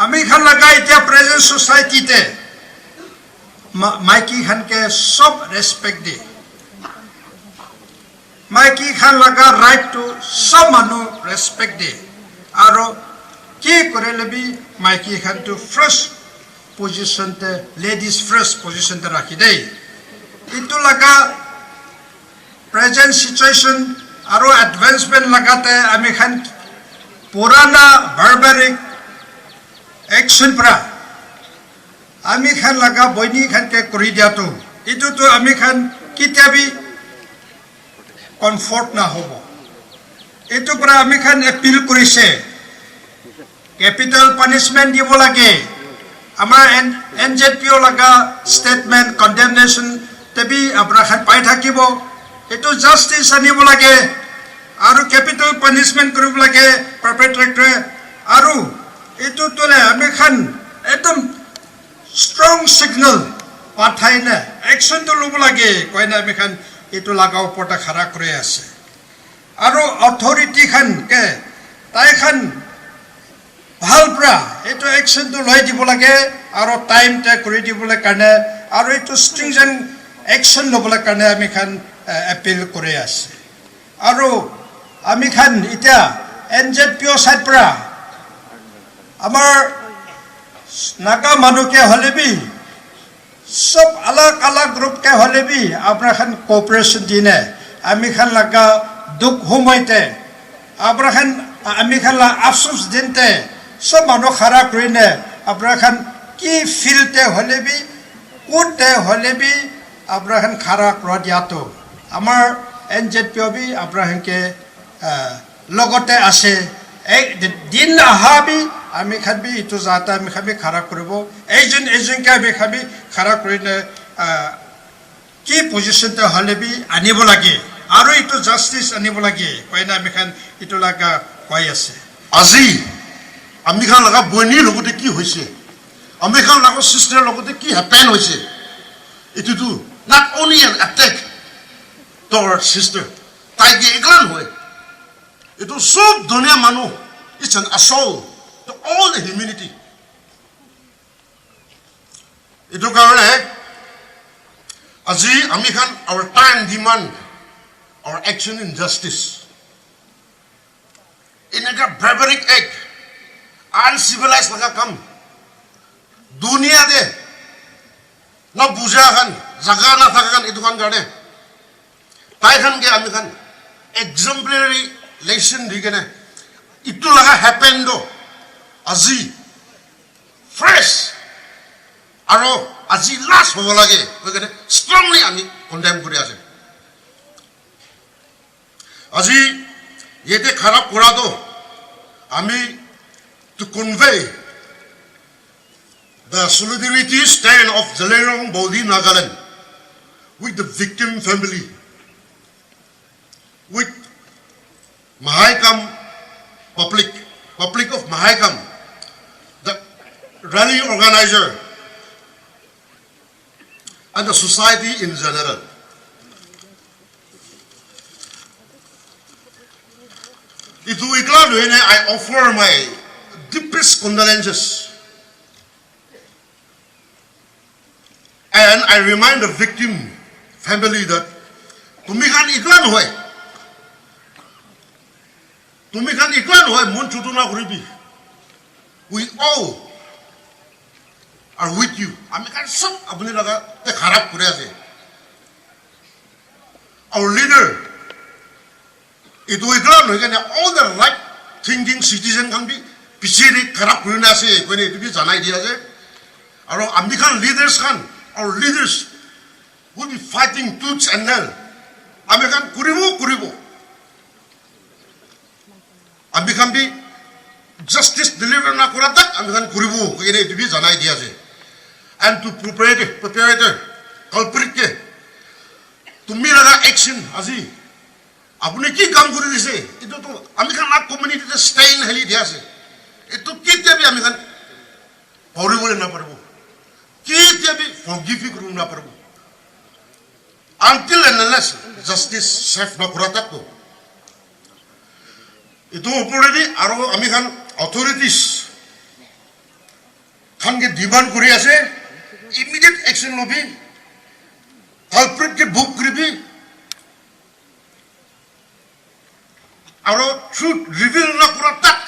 আমি খান লাগা এতিয়া প্রেজেন্ট সোসাইটিতে মাইকি খানকে সব রেসপেক্ট দিয়ে মাইকি খান লাগা রাইট টু সব মানুষ রেসপেক্ট দিয়ে আর কি করে লবি মাইকি খান টু ফার্স্ট পজিশনতে লেডিজ ফার্স্ট পজিশনতে রাখি দেই ইটো লাগা প্রেজেন্ট সিচুয়েশন আর এডভান্সমেন্ট লাগাতে আমি খান পুরানা বারবারিক एक्शन परा आमी खान लगा बयनी खान के करी दिया तो आमी खान कित्या भी कम्फर्ट ना होबो इतो परा आमी खान अपील करिसे कैपिटल पनिशमेंट दिबो लागे आमार एनजेडपीओ लगा स्टेटमेंट कंडेमनेशन तेबी आपरा खान पाइ थाकिबो इतो जस्टिस आनिबो लागे आरो कैपिटल पनिशमेंट करिबो लागे परपेट्रेटर आरो itu tole ami khan ekdom strong signal pathai na action to lobo lage koina ami khan itu lagao pota khara kore ase aro authority khan ke tai khan bhal pra itu action to loi dibo lage aro time ta kori dibo le karne aro itu stringent action lobo le karne ami khan appeal kore ase aro ami khan ita NZPO side pra আমার নাগা মানুষকে হলে B সব আলাগ আলাগ গ্রুপকে হলে B আপনার খান cooperation দিনে আমি খান লাগা দুঃখ সময়তে আপনার খান আমি খান আফসোস দিনতে সব মানুষ খারাপ করিনে আপনার খান কি ফিলতে হলে বি কোনতে হলে বি আপনার খান খারাপ করা দিয়াতো আমার NZPO বি আপনার খানকে লগতে আছে এই দিন আহাবি আমি খাবি ইটো যাতে আমি খাবি খাৰা কৰিব এইজনকে আমি খাবি খাৰা কৰিলে কি পজিশ্যনতে হ'লে বি আনিব লাগে আৰু ইটো জাষ্টিছ আনিব লাগে কয়না আমি খান ইটো লাগা কৈ আছে আজি আমি খান লগা বইনীৰ লগতে কি হৈছে আমি খান লগা চিষ্টাৰৰ লগতে কি হেপেন হৈছে ইটোতো not only an attack to our sister তাইকে এগলান হয় ইটো সব দুনিয়া মানুহ it's an assault to all the humanity. Itu karena aji ami kan our time demand our action in justice. In a barbaric act, uncivilized laga kam. Dunia de na buja kan, jaga na thaka kan itu kan karena. Tai kan ke ami kan exemplary lesson digene. Itu laga happen do. আজি fresh আৰু আজি last হ'ব লাগে গতিকে strongly আমি condemn কৰি আছে আজি ইয়াতে খাৰাপ কৰাটো আমি to convey the solidarity stand of Jalerong Bodi Nagaland with the victim family with Mahaikam public of Mahaikam rally organizer and the society in general. Itu iklan ini I offer my deepest condolences and I remind the victim family that tumikan iklan hoy mun chutuna koribi we all are with you. আমি কার সব আপনি লাগা তে খারাপ করে আছে our leader itu iklan hoy gane all the right thinking citizen kan bi pichiri খারাপ করে না আছে কইনে itu bi জানাই দিয়া আছে আৰু আমি খান leaders Khan our leaders will be fighting tooth and nail আমি খান করিব আমি খান bi justice deliver na kora tak আমি খান করিব কইনে itu bi জানাই দিয়া আছে and to prepare culprit ke tumi laga action aji apni ki kaam kori dise itu to ami khan na community te stain heli dia ase itu kitte bi ami khan pauri bole na parbo kitte bi forgive kuru na parbo until and unless justice safe na kora tak to itu opore di aro ami khan authorities খানকে demand কৰি আছে immediate action লবি culprit কে book কৰিবি আৰু truth reveal নকৰা তাক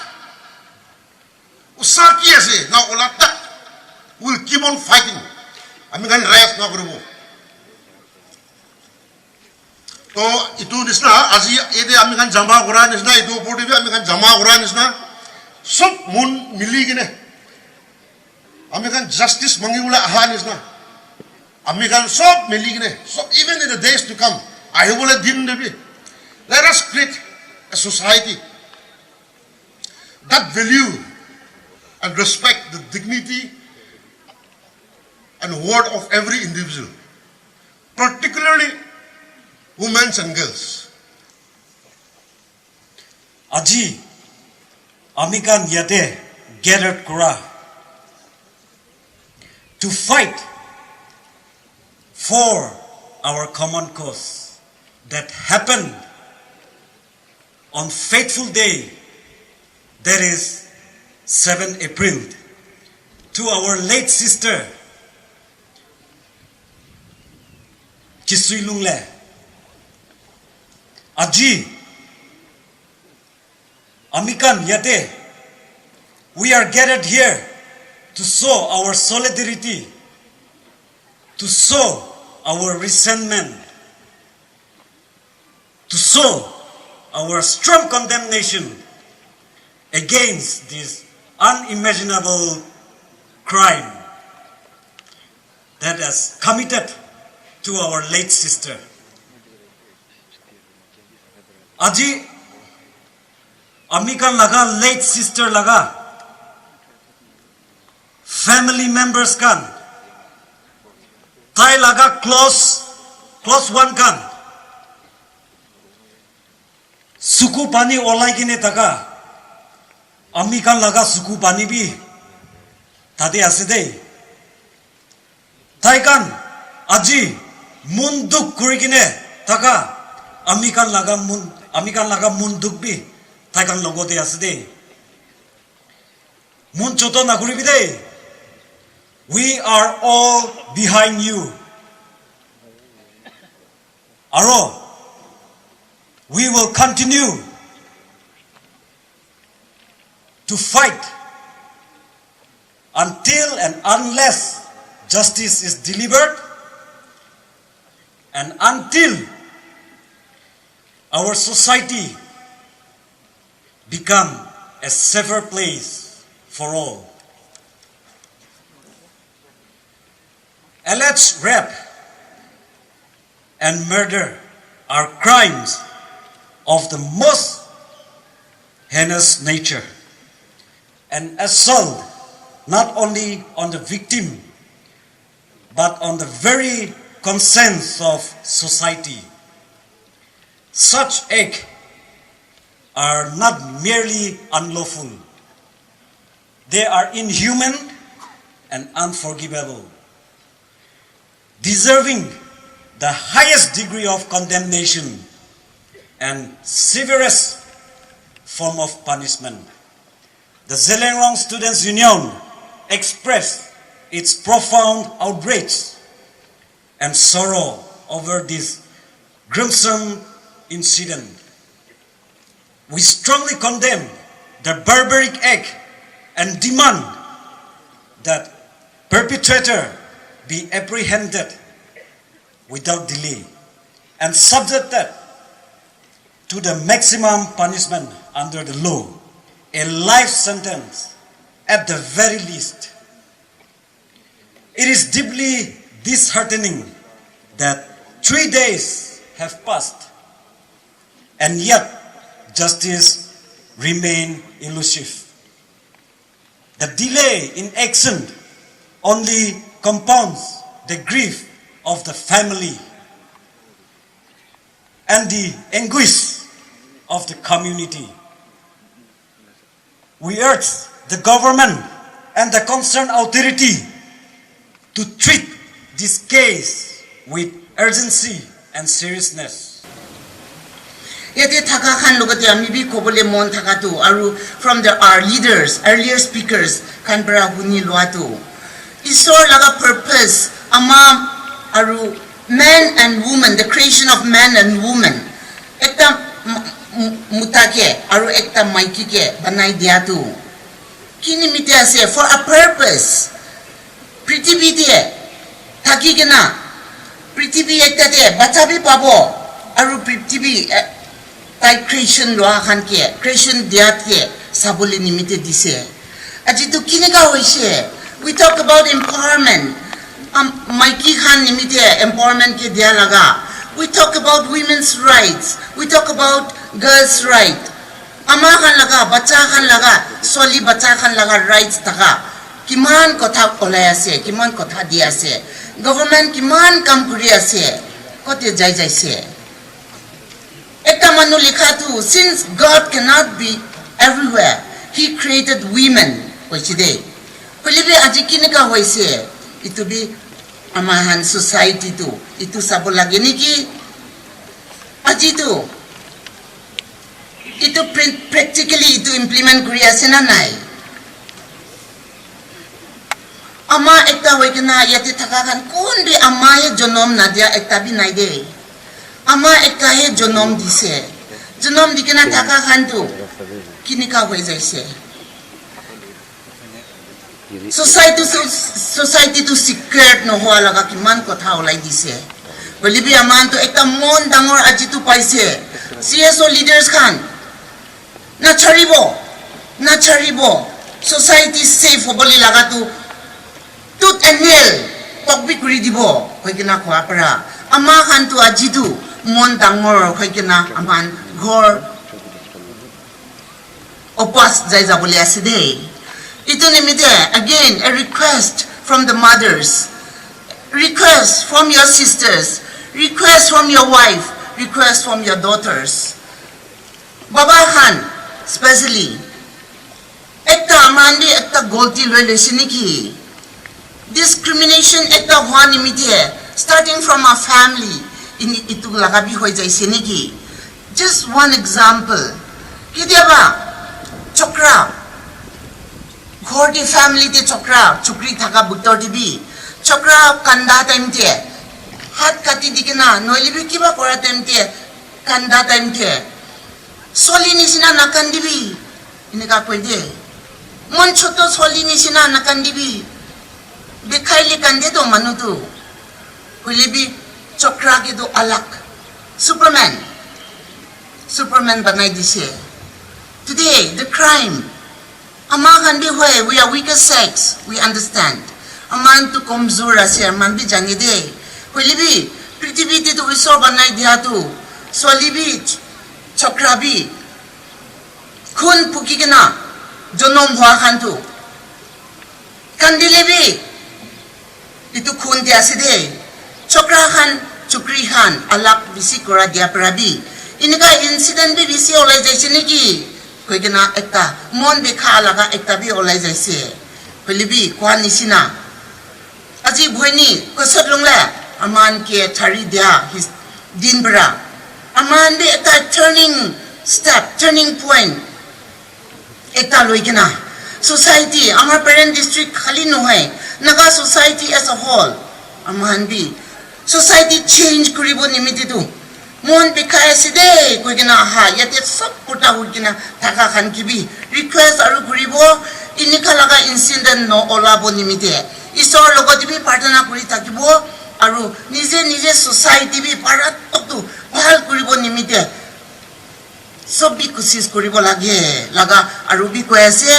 উৎসাহ কি আছে না ওলা তাক উইল কিপ অন ফাইটিং আমি খান ৰাইজ নকৰিব তো ইটো নিচিনা আজি এই যে আমি খান জমা কৰা নিচিনা ইটো ওপৰতে আমি খান জমা কৰা নিচিনা সব মন মিলি কিনে আমি খান জাস্টিস মাঙিবলৈ আহা নিচিনা আমি খান সব মিলি কিনে সব even in the days to come আহিবলৈ দিন দেবি let us create a society that value and respect the dignity and worth of every individual, particularly women and girls. Aji, amikan yate gathered kura to fight for our common cause that happened on fateful day, that is 7 April, to our late sister Kisui Lungle. Aji, amikan yate, we are gathered here to show our solidarity, to show our resentment, to show our strong condemnation against this unimaginable crime that has committed to our late sister. Aji, amikan laga late sister laga family members kan tai laga close one kan suku pani olai kine taka amikan laga suku pani bi tade ase dei tai kan aji munduk kuri kine taka amikan laga munduk bi tai kan logote ase dei mun choto na kuri bi dei. We are all behind you. Aro, we will continue to fight until and unless justice is delivered and until our society become a safer place for all. Alleged rape and murder are crimes of the most heinous nature and assault not only on the victim but on the very conscience of society. Such acts are not merely unlawful, they are inhuman and unforgivable, deserving the highest degree of condemnation and severest form of punishment. The Zhelengrong Students' Union expressed its profound outrage and sorrow over this gruesome incident. We strongly condemn the barbaric act and demand that perpetrator be apprehended without delay and subjected to the maximum punishment under the law, a life sentence at the very least. It is deeply disheartening that 3 days have passed and yet justice remains elusive. The delay in action only compounds the grief of the family and the anguish of the community. We urge the government and the concerned authority to treat this case with urgency and seriousness. yate thaka khan logate ami bi kobole mon thaka tu aru from our leaders earlier speakers khan bara huni lwa tu isor laga purpose ama aru man and woman, the creation of man and woman ekta mutake aru ekta maiki ke banai dia tu kini mite ase for a purpose prithvi te thaki kena prithvi ekta te bacha bi pabo aru prithvi tai creation loa khan ke creation dia ke sabole nimite dise aji tu kini ka hoise we talk about empowerment maiki khan nimite empowerment ke dia laga we talk about women's rights we talk about girls right ama khan laga bacha khan laga soli bacha khan laga rights taka kiman kotha olai ase kiman kotha di ase government kiman kam kuri ase kote jai se ekta manu likha tu since God cannot be everywhere he created women kochide kolibe aji kinika hoise itu bi amahan society tu itu sabo lagi niki aji tu itu practically itu implement kuri ase na nai ama ekta hoikena yati thakakan kon bi ama ye jonom na dia ekta bi nai de ama ekta he jonom dise jonom dikena thakakan tu kinika hoi jaise society to secret no hoa laga kiman kotha olai dise bolibi aman to ekta mon dangor aji tu paise CSO leaders khan na charibo society safe hoboli laga tu tut enel tokbi kuri dibo hoikena khwa para ama khan tu aji tu mon dangor hoikena aman ghor opas jai jabole aside ito nimite again a request from the mothers request from your sisters request from your wife request from your daughters baba khan especially ekta amandi ekta golti loi lesini ki discrimination ekta hwa nimite starting from our family in itu lagabi hoi jaise niki just one example kidiaba chokra Khordi family te chokra chukri thaka buttor dibi chokra kanda time te hat kati dikena noilibi kiba kora time te kanda time te soli nisina nakan dibi inika koide mon choto soli nisina nakan dibi bekhaili kande do manutu kulibi chokra ke do alak superman banai dise today the crime ama khan bi hoy we are weaker sex we understand aman tu komzor ase aman bi jani de hoilibi prithvi te tu isor banai dia tu solibi chokra bi khun puki kena jonom hwa khan tu kandilebi itu khun dia ase de chokra khan chukri khan alak bisi kora dia prabi inika incident bi bisi olai jaise niki koigena ekta mon bekha laga ekta bi olai jaise pelibi kwani sina aji bhoini kosot lungla aman ke thari dia his dinbra aman be ekta turning point ekta loigena society amar parent district khali no hai naga society as a whole aman bi society change kuribo nimiti tu mon bikai aside koigena ha yate sab puta hukina thaka khan kibi request aru kuribo inika laga incident no olabo nimite isor logoti bi partner kuri takibo aru nije society bi parat tu bhal kuribo nimite sob bi kosis kuribo laga aru bi koise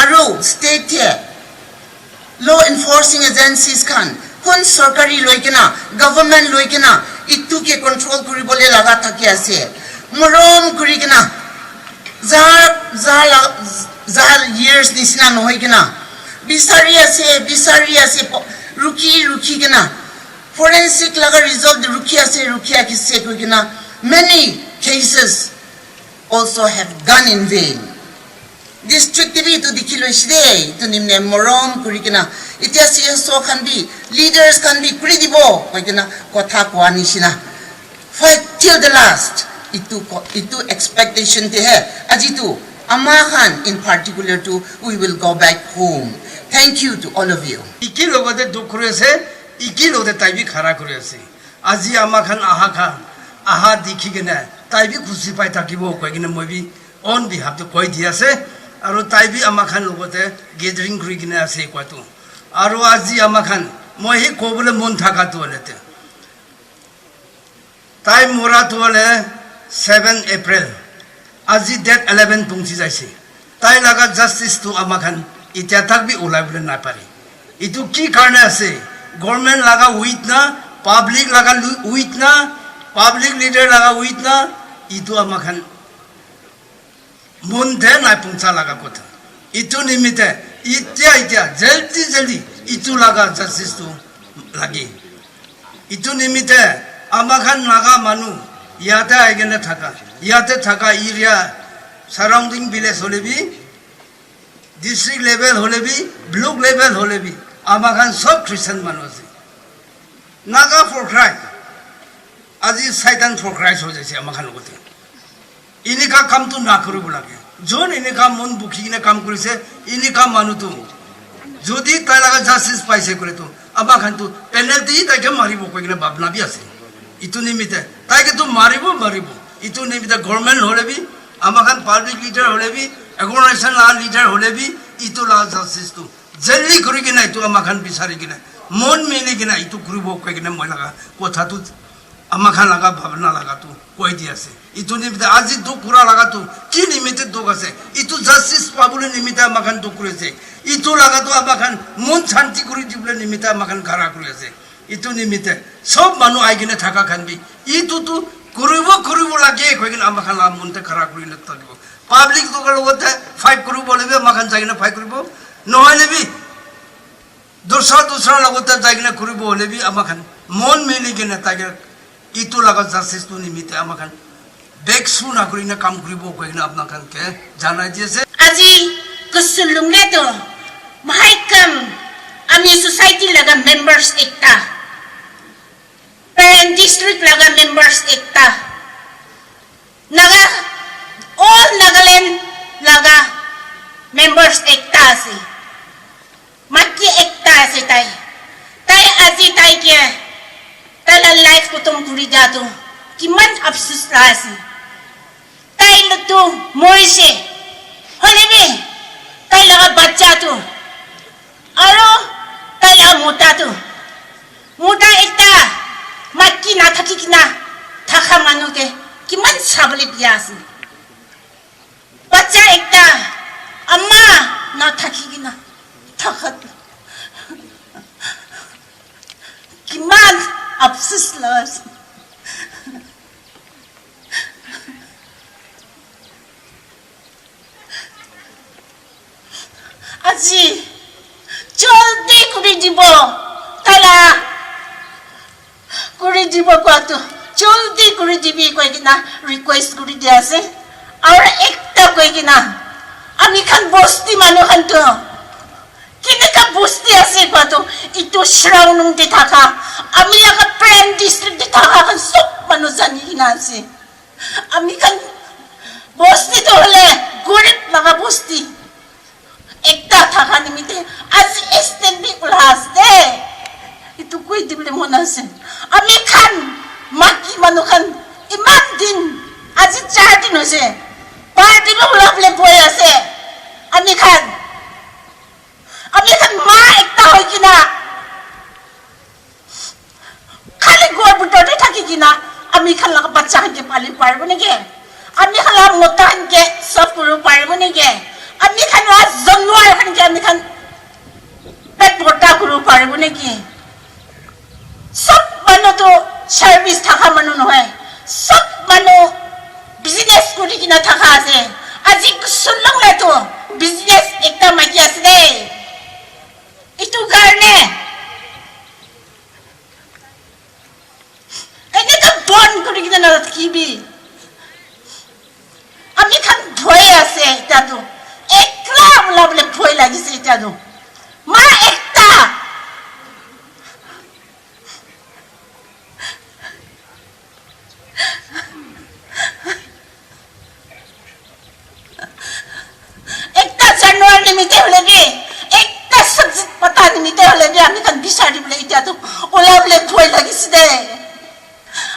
aru state law enforcing agencies khan kon sarkari loikena government loikena itu ke control kuribole laga thaki ase morom kurikena zar years nisina nohoikena bisari ase ruki kena forensic laga result rukia kisse kurikena many cases also have gone in vain district TV to dikilo shide to nimne morom kurikena itia CSO can be leaders can be credible hoikena kotha kwani sina fight till the last itu expectation te hai aji tu ama khan in particular to we will go back home. Thank you to all of you. Iki logate duk kuri ase, iki logate taibi khara kuri ase. Aji ama khan aha dikhi gina taibi khushi pai takibo koi gina moi bi on behalf to koi di ase. Aro taibi ama khan logate gathering kuri gina ase koi tu. Aro aji ama khan moi hi kobole mon thaka tu alete. Tai mora tu ale 7 April. Aji date 11 pungsi jaise. Tai laga justice tu ama khan इत्या तक भी उलाई बोले ना पारे इतु की करने से government लगा हुई ना पब्लिक लगा हुई ना पब्लिक लीडर लगा हुई ना इतु अमखन मुंडे ना पुंसा लगा कोता इतु निमित्ते इत्या जल्दी इतु लगा जस्टिस तो लगी इतु निमित्ते अमखन लगा मानु याते आएगे याते थका एरिया सराउंडिंग विलेज होले भी डिस्ट्रिक्ट लेवल होले भी ब्लॉक लेवल होले भी आमाखान सब क्रिश्चियन मानो से नागा फॉर क्राइस्ट আজি शैतान फॉर क्राइस्ट हो जाए आमाखान लोगों इनका काम तो ना करो बोला के जोन इनका मन बुखी ने काम करी से इनका मानो तो जोदी तालागा जस्टिस पाइसे करे तो आमाखान तो पेनल्टी ताके मारिबो कोई ने भावना भी आसे इतु निमित्ते ताके तो मारिबो इतु निमित्ते गवर्नमेंट होले भी आमाखान पब्लिक लीडर होले भी एगोनेशन ला लीडर होले भी इतु ला जस्टिस तो जल्दी करी के ना इतु आमाखान बिसारी के ना मन मिली के ना इतु करिबो कोई ने মই लगा कोथा तो आमाखान लगा भावना लगा तो कोई दिया से इतु निमित्ते आज दुख पूरा लगा तो की निमित्ते दुख আছে इतु जस्टिस पाबुले निमित्ते आमाखान दुख करेছে इतु लगा तो आमाखान मन शांति करी दिबले निमित्ते आमाखान खारा करेছে इतु निमित्ते सब मानु आइगिने थाका खान भी इतु तो करिब लागे कोई आमाखान ला मनते खारा करी न तकिब पब्लिक तो लगते फाइट करू बोले भी आमाखान जागिने फाइट करिब নহলে भी दूसरा लगते जागिने करिब होले भी आमाखान मन मिली किने ताके इतु लगा जस्टिस तो निमित्ते आमाखान बेक सुना करिने काम करिब कोइने आपनाखान के जानाय दिसे আজি कुसुलुंगले तो माइकम आमी सोसाइटी लगा मेंबर्स एकता पेरेंट डिस्ट्रिक्ट लगा members Ekta Naga all Nagaland laga members ekta ase maki ekta ase tai aji tai ke tala life ko tum puri jato kiman afsus la ase tai lutu morise hole be tai laga bachcha tu aro tai laga mota ekta maki na thaki kina thaka manu ke kiman sabli piase बच्चा एकता अम्मा ना थकी ना थकत किमान अफसोस लस আজি জলদি করে দিব তালা করে দিব কত জলদি করে দিবি কই না রিকোয়েস্ট করে দিয়া আছে और एकता कोई कि ना आमी खान बस्ती मानु खान तो किने का बस्ती आसे को तो इतो श्रावणुंग दे थाका आमी लगा प्रेम डिस्ट्रिक्ट दे थाका खान सब मानु जानी कि ना आसे आमी खान बस्ती तो हले गरीब लगा बस्ती एकता थाका निमित्ते आज एस्टेन भी उल्लास दे इतो कोई दिबले मन आसे आमी खान माकी मानु खान इमान दिन आज 4 दिन होसे पार्टी में उलापले बोय आसे आमी खान मा एकता होय किना खाली गोर बुटोटे थाकी किना आमी खान लगा बच्चा के पाली पारबो नेके आमी खान ला मोटा के सब करू पारबो नेके आमी खान ला जन्नवार खान के आमी खान पेट मोटा करू पारबो नेके सब मानो तो सर्विस थाका मानो নহয় सब मानो बिजनेस करी किना थाका आसे আজি कुसुलुंग ले तो बिजनेस एकता माकी आसे दे इतु कारणे एने तो बन करी किना ना किबी आमी खान भय आसे इता तो एकला बोले भय लागिसे इता तो मा एकता নিতে হলে আমি খান বিচাৰিবলৈ এতিয়াতো ওলাবলৈ ভয় লাগিছে দে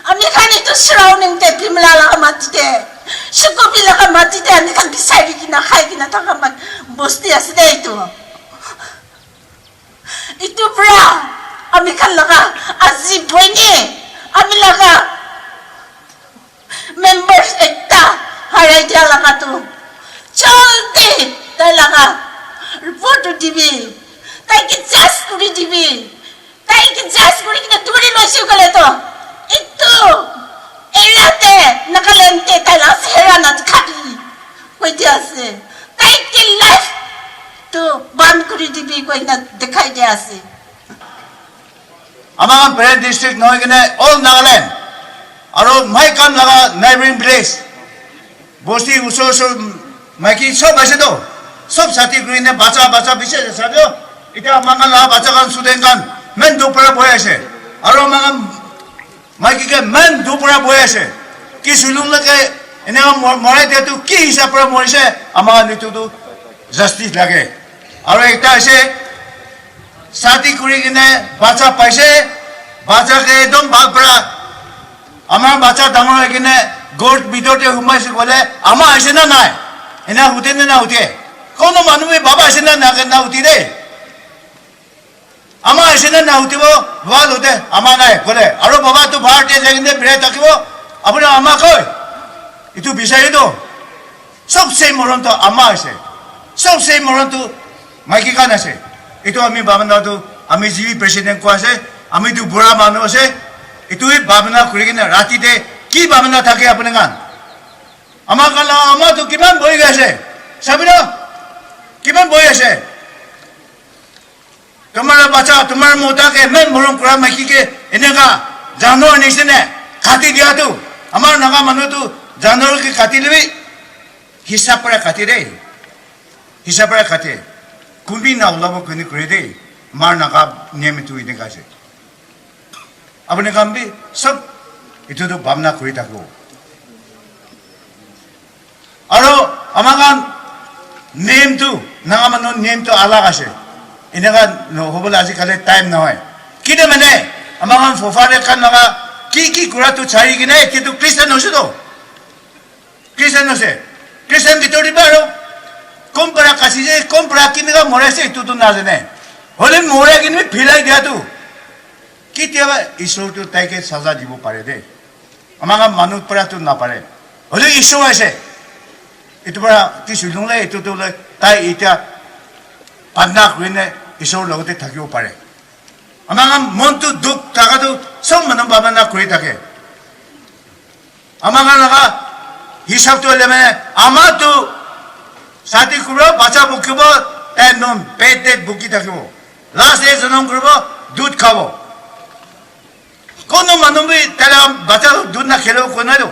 আমি খান এইটো চাৰাউণ্ডিংতে বিমলা লগা মাটিতে সুকবি লগা মাটিতে আমি খান বিচাৰি কিনা খাই কিনা থকা বস্তি আছে দে এইটো পৰা আমি খান লগা আজি ভৈনী আমি লগা মেম্বাৰ্ছ একটা হাৰাই দিয়া লগাটো জলদি তাই লগা রিপোর্ট দিবি তাইকে জাজ করে দিবি তাইকে জাজ করে কিনা ধরে লইছি গেলে তো একটু এরাতে নাগাল্যান্ডে তাই লাস হেরানা খাবি কইতে আছে তাইকে লাইফ তো বান করে দিবি কই না দেখাই দে আছে আমার প্যারেন্ট ডিস্ট্রিক্ট নহয় কিনে অল নাগাল্যান্ড আৰু মাই কাম লগা নেইবাৰিং ভিলেজ বস্তি ওচৰ ওচৰ মাইকী সব আছে তো সব সাথী গুলিনে বাচ্চা বিশেষ আছে এটা আমার বাচ্চা গান স্টুডেন্ট গান মেন দুপরা বই আছে আর আমার মাইকিকে মেন দুপরা বই আছে কি সুলুমলৈকে এনে মৰাই দিয়াটো কি হিচাপে মৰিছে আমাৰ নিটোতো জাষ্টিচ লাগে আৰু একটা আছে সাথী কৰি কিনে বাচ্চা পাইছে বাচ্চাকে একদম বাগপৰা আমাৰ বাচ্চা ডাঙৰ হৈ কিনে গোট ভিতৰতে সোমাইছে গ'লে আমাৰ আছে না নাই এনে সুধে নে না সুধে কোনো মানুহে বাবা আছে না না উঠি দেই আমাৰ আছে না উঠিব ভাল উঠে আমাৰ নাই ক'লে আৰু বাবাটো ভাৰতীয় যাই কিনে বিৰাই থাকিব আপুনি আমাক কয় এইটো বিচাৰিতো চবচে মৰণটো আমাৰ আছে চবচে মৰণটো মাইকী গান আছে এইটো আমি ভাৱনাটো আমি যি প্ৰেচিডেণ্ট কোৱা আছে আমিতো বুঢ়া মানুহ আছে এইটোৱে ভাৱনা কৰি কিনে ৰাতিতে কি ভাৱনা থাকে আপুনি গান আমাৰ গান আমাৰতো কিমান বহি গৈছে চাবি ন কিমান বহি আছে তোমাৰ বাচ্চা তোমাৰ মোটাকে ইমান মৰম কৰা মাইকীকে এনেকা জানৰ নিচিনা কাটি দিয়াটো আমাৰ নাগা মানুহটো জানৰকে কাটি ল'বি হিচাপ পৰা কাটি দেই হিচাপ পৰা কাটে কোনবি না ওলাব কোনে কৰি দেই মাৰ নাগা নিয়মটো এনেকা আছে আপুনি কামবি চব এইটোতো ভাৱনা কৰি থাকো আৰু আমাৰ গান নেমটো নাগা মানুহৰ নেমটো আলাগ আছে এনেকা হ'বলৈ আজিকালি টাইম নহয় কিন্তু মানে আমাৰ ফফাৰে কান নাগা কি কৰাটো চাৰি কিনে কিন্তু খ্ৰীষ্টান হৈছেতো খ্ৰীষ্টান হৈছে খ্ৰীষ্টান ভিতৰত দিবা আৰু কম পৰা কাচিছে কম পৰা কেনেকুৱা মৰাইছে এইটোতো নাজানে হ'লে মৰাই কিনে ফিৰাই দিয়াটো কেতিয়াবা ঈশ্বৰটো তাইকে চাজা দিব পাৰে দেই আমাৰ মানুহ পৰাটো নাপাৰে হ'লেও ঈশ্বৰ আছে এইটো পৰা কিছু ললে এইটোতো লৈ তাই এতিয়া প্ৰাৰ্থনা কৰিনে ঈশ্বৰৰ লগতে থাকিব পাৰে আমাৰ মনটো দুখ থকাটো চব মানুহ ভাৱনা কৰি থাকে আমাৰ লগা হিচাপটো হ'লে মানে আমাৰতো ছাতি কৰিব বাচ্চা বকিব তাই নম পেট বকি থাকিব লাষ্ট জনম কৰিব দুধ খাব কোনো মানুহ তাই বাচ্চা দুধ নাখেলিব কৈ নাইতো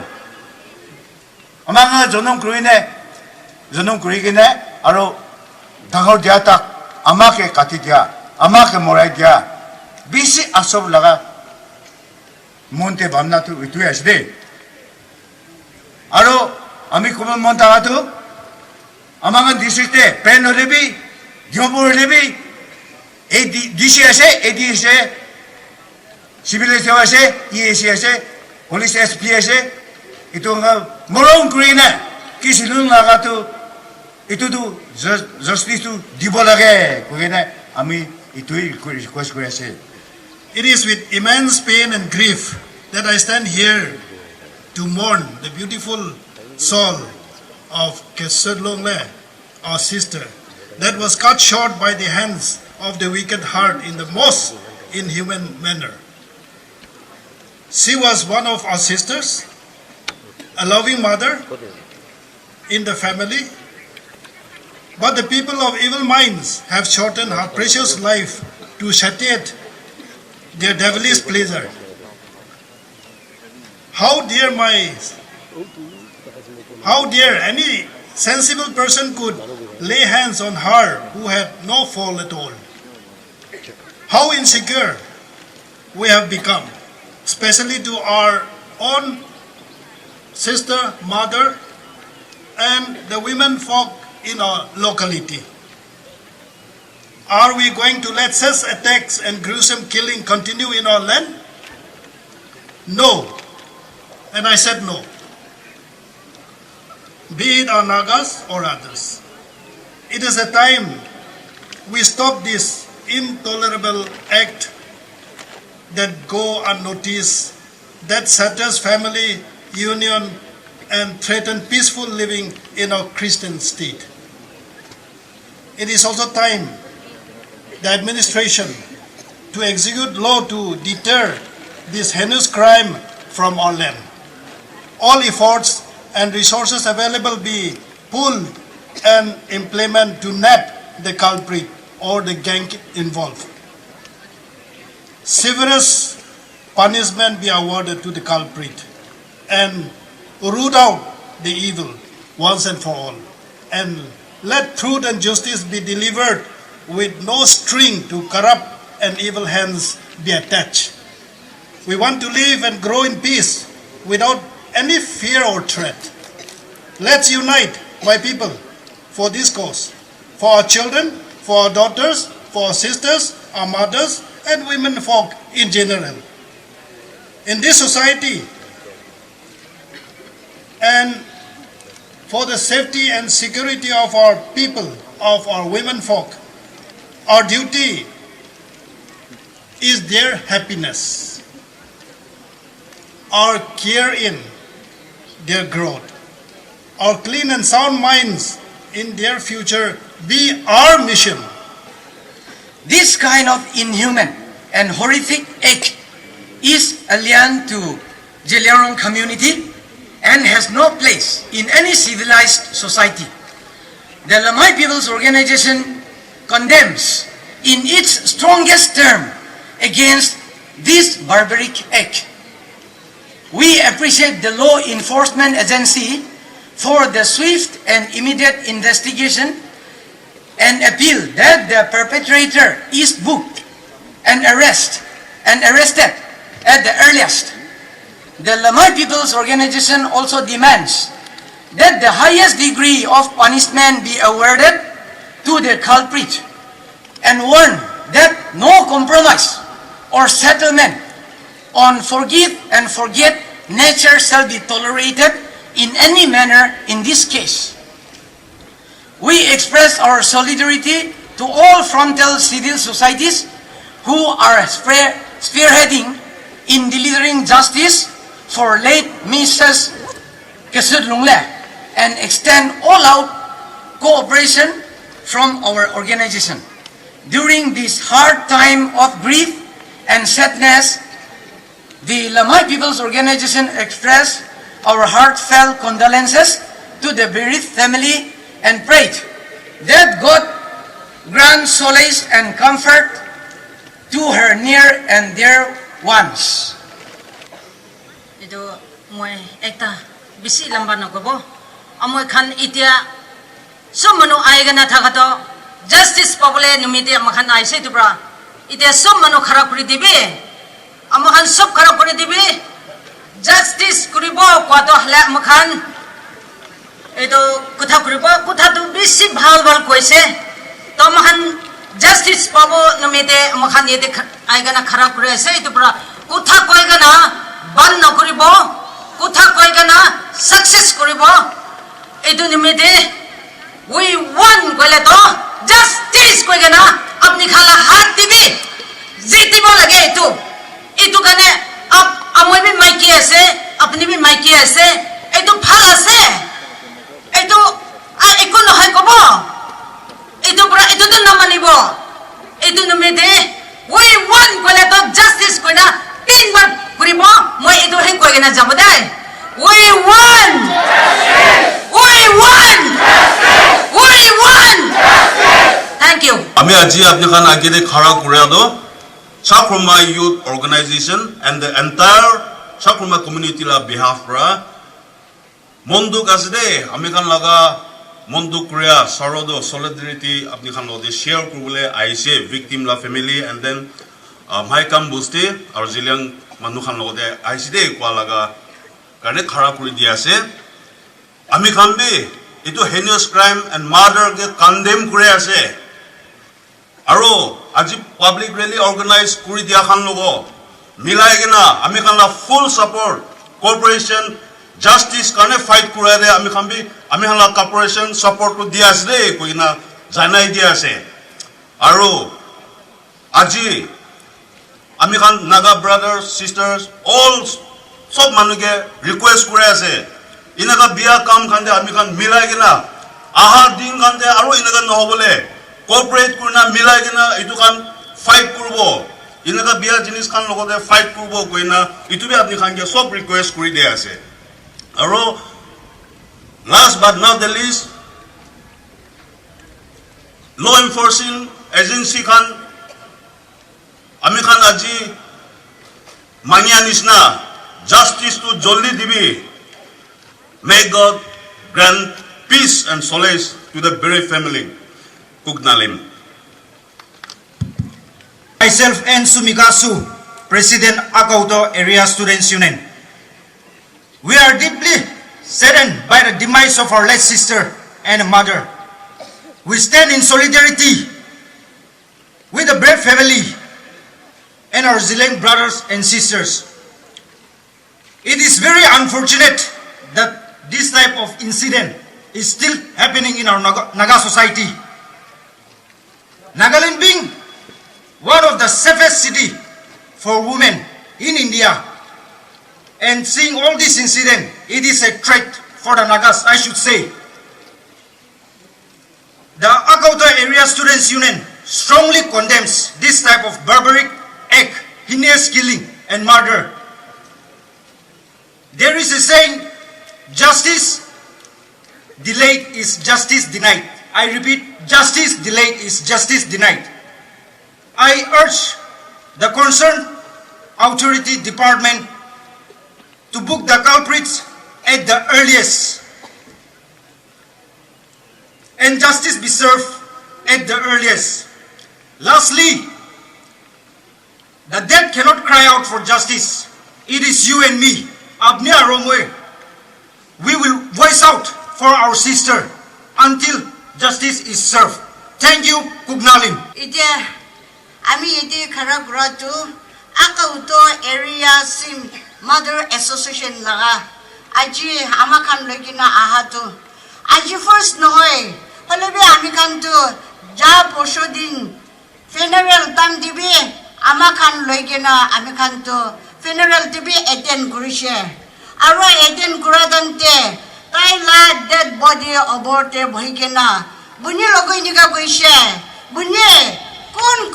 আমাক জনম কৰি কিনে আৰু ডাঙৰ দিয়া তাক আমাকে কাটি দিয়া আমাকে মৰাই দিয়া বেছি আচব লগা মনতে ভাৱনাটো এইটোৱে আছে দেই আৰু আমি ক'ব মন থকাটো আমাৰ ডিষ্ট্ৰিক্টে পেন হ'লেবি ডিমাপুৰ হ'লেবি এই ডিচি আছে এ ডি আছে চিভিল এছ আছে ই এ চি আছে পুলিচ এছ পি আছে এইটো মৰম কৰি কিনে কি চিলো লগাটো এইটোতো জাষ্টিচটো দিব লাগে কৈ কিনে আমি এইটোৱে ৰিকুৱেষ্ট কৰি আছে It is with immense pain and grief that I stand here to mourn the beautiful soul of Kesedlongle, our sister, that was cut short by the hands of the wicked heart in the most inhuman manner. She was one of our sisters, a loving mother in the family, but the people of evil minds have shortened her precious life to satiate their devilish pleasure. How dare any sensible person could lay hands on her who had no fault at all. How insecure we have become, especially to our own sister, mother, and the women folk in our locality. Are we going to let such attacks and gruesome killing continue in our land? No. And I said no. Be it our Nagas or others. It is a time we stop this intolerable act that go unnoticed, that shatters family union and threaten peaceful living in our Christian state. It is also time the administration to execute law to deter this heinous crime from our land. All efforts and resources available be pulled and implemented to nab the culprit or the gang involved. Severest punishment be awarded to the culprit and root out the evil once and for all. And let truth and justice be delivered with no string to corrupt and evil hands be attached. We want to live and grow in peace without any fear or threat. Let's unite, my people, for this cause, for our children, for our daughters, for our sisters, our mothers, and women folk in general. In this society, and for the safety and security of our people, of our women folk, our duty is their happiness, our care in their growth, our clean and sound minds in their future be our mission. This kind of inhuman and horrific act is alien to Jeliarong community and has no place in any civilized society. The Lamai People's Organization condemns in its strongest term against this barbaric act. We appreciate the law enforcement agency for the swift and immediate investigation and appeal that the perpetrator is booked and arrested at the earliest. The Lamai People's Organization also demands that the highest degree of punishment be awarded to the culprit and warn that no compromise or settlement on forgive and forget nature shall be tolerated in any manner in this case. We express our solidarity to all frontal civil societies who are spearheading in delivering justice for late Mrs. Kesud Lungle and extend all-out cooperation from our organization. During this hard time of grief and sadness, the Lamai People's Organization express our heartfelt condolences to the bereaved family and prayed that God grant solace and comfort to her near and dear ones. Ito moy ekta bisi lamba nagobo amoy khan itia somano aiga na thakato justice pabole numite amakhan aise tubra itia somano khara kuri dibe amakhan sob khara kuri dibe justice kuribo kwato hla amakhan edo kotha kuribo kotha tu bisi bhal koise to amakhan justice pabo numite amakhan yete aiga na khara kuri aise tubra kotha koiga na ban nokuribo kotha koiga na success kuribo edu nimite we won koile to justice koiga na apni khala hat dibi jitibo lage itu kane amoy bi maiki ase apni bi maiki ase edu phal ase edu eko nohai kobo edu pura edu to namanibo edu nimite we won koile to justice koina tinbar kuribo moi edu he koiga na jamodai we won we won we won thank you আমি আজি আপনি খান আগে খাড়া করে দো Chakrama Youth Organization and the entire Chakrama community la behalf ra monduk asde ami kan laga monduk kriya sarodo solidarity apni khan lode share kurule aise victim la family and then maikam buste aur ziliang manu khan lode aise de kwa laga kane khara kuri dia ase ami khan be itu heinous crime and murder ke condemn kure ase আৰু আজি public rally organise কৰি দিয়া খান লগ মিলাই কিনা আমি খানলা ফুল support corporation justice কাৰণে fight কৰাই দে আমি খানলা কৰ্পোৰেশন সাপোৰ্ট দিয়া আছে দে কইনা জানাই দিয়া আছে আৰু আজি আমি খান নাগা ব্রাদার্স সিস্টার্স অল সব মানুহে রিকোয়েস্ট করে আছে ইনাকা বিয়া কাম খানদে আমি খান মিলাই কিনা আহা দিন খানদে আৰু ইনাকা নহবলে কোঅপারেট করনা মিলাই কিনা ইটু খান ফাইট করব ইনাকা বিয়া জিনিস খান লগতে ফাইট করব কইনা ইটুবি আপনি খানকে সব রিকোয়েস্ট কৰি দিয়া আছে আৰু last but not the least law enforcing agency খান আমি খান আজি মাঙিয়া নিচিনা জাস্টিস টু জলদি দিবি may God grant peace and solace to the bereaved family Kugnalim. Myself and Sumikasu, President Akauto Area Students Union. We are deeply saddened by the demise of our late sister and mother. We stand in solidarity with the brave family and our resilient brothers and sisters. It is very unfortunate that this type of incident is still happening in our Naga society. Nagaland being one of the safest city for women in India, and seeing all this incident, it is a threat for the Nagas, I should say. The Akauto Area Students Union strongly condemns this type of barbaric act, heinous killing and murder. There is a saying, justice delayed is justice denied. I repeat, justice delayed is justice denied. I urge the concerned authority department to book the culprits at the earliest and justice be served at the earliest. Lastly, the dead cannot cry out for justice. It is you and me, Abnia Romwe. We will voice out for our sister until justice is served. Thank you, Kugnalim. Ite ami ite kharagratu Akauto Area Sim Mother Association laga aji amakhan lagina ahatu aji first noy holebe ami kan to ja poshodin funeral tam dibi amakhan lagina ami kan to funeral dibi attend kurishe aro attend kuradante Taila dead body aborte bhikena bunyi logoi niga goise bunyi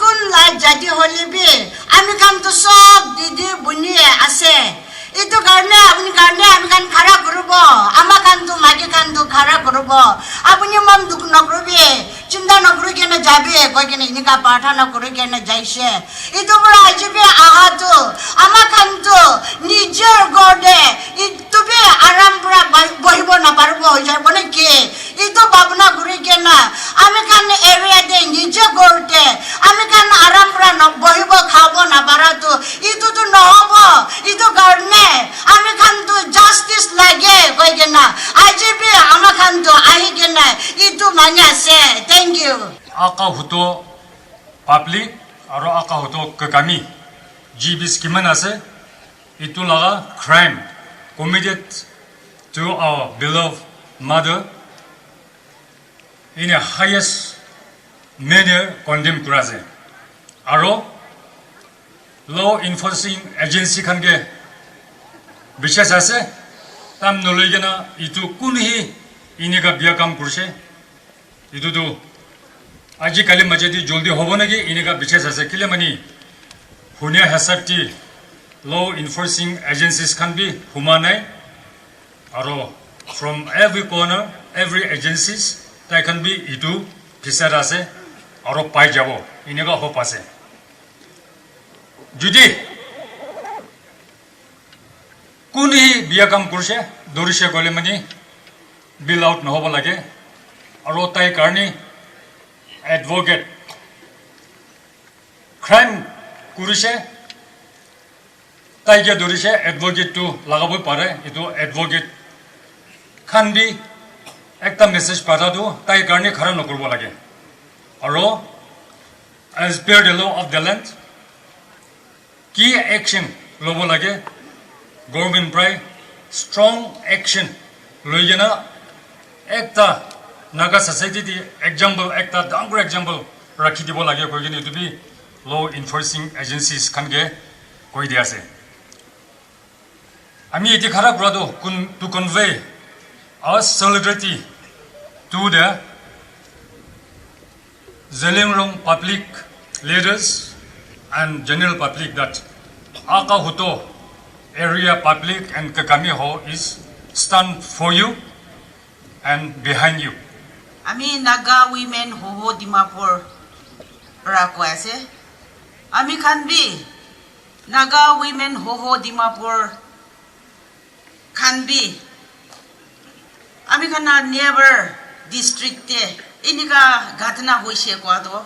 kun la jadi holibe ami kan to sob didi bunyi ase itu karne ami kan khara korbo amakan to magi kan to khara korbo apuni mom duk nokrobe চিন্তা নকরি কেন যাবে কয়কেন ইনিকা পাঠানো করে কেন যাইছে ইতো বড় আজবে আহাতো আমাখানতো নিজের গড়ে ইতুবে আরাম পুরা বহিব না পারবো হই যাব নাকি ইতো ভাবনা করে কেন আমি খান এরিয়া দে নিজে গড়তে আমি খান আরাম পুরা বহিব খাবো না পারাতো ইতো তো নহব ইতো কারণে আমি খানতো জাস্টিস লাগে কয়কেন আজবে আমাখানতো আহি কেন ইতো মানে আছে Thank you. Akauto public aro Akauto kagami GB skiman ase itu laga crime committed to our beloved mother in a highest manner condemned kurase aro law enforcing agency khange bishesh ase tam noligena itu kunhi inika biakam kurse itu to আজি কালি মাজেদি জলদি হব নাকি ইনিকা বিশেষ আছে কিলে মানি হুনিয়া হেসাবটি ল enforcing agencies খান B হুমা নাই আৰু ফ্ৰম এভৰি কৰ্নাৰ এভৰি এজেন্সিজ তাই খান বি ইটো ফিচাৰ আছে আৰু পাই যাব ইনিকা হোপ আছে যদি কোনি বিয়া কাম কৰিছে দৰিছে গলে মানি বিল আউট নহব লাগে আৰু তাই কাৰণে advocate crime kurise taike dorise advocate to lagabo pare itu advocate khan bi ekta message pada do tai karne khara nokorbo lage aro as per the law of the land key action lobo lage government pray strong action loigena ekta naga society di example ekta dangor example rakhi dibo lage koigeni to be law enforcing agencies kange koi dia ase ami eti khara brado to convey our solidarity to the Zhelengrong public leaders and general public that Aka Huto area public and Kakami Ho is stand for you and behind you. Ami Naga women ho Dimapur rakwase. Ami kanbi Naga women ho Dimapur kanbi. Ami kana never district te inika ghatna hoise ko ado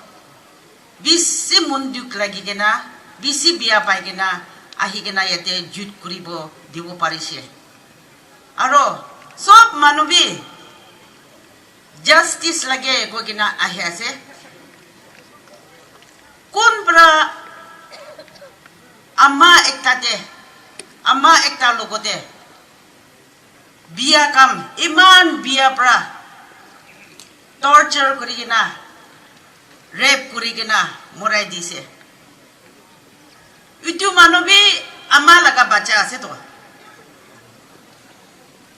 bisi munduk lagi kena bisi biya pai kena ahi kena yate jut kuribo dibo parise aro sob manubi justice lage ko kena ahi ase kun pra amma ekta logote biya kam iman biya pra torture kurigina rape kurigina morai dise itu manubi amma laga bacha ase to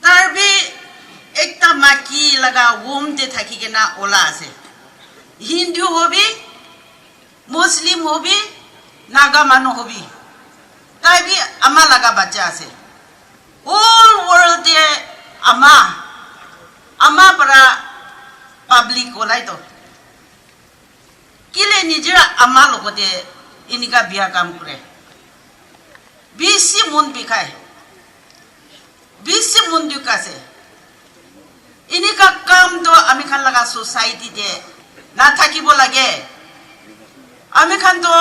tarbi ekta maki laga womb de thakigena ola ase hindu hobi muslim hobi naga manu hobi tarbi amma laga bacha ase all world de amma para public olai to kile nijra amma logote inika biya kam kure bisi mun bikai bisi mun dukase inika kam to ami khan laga society de na thakibo lage ami khan to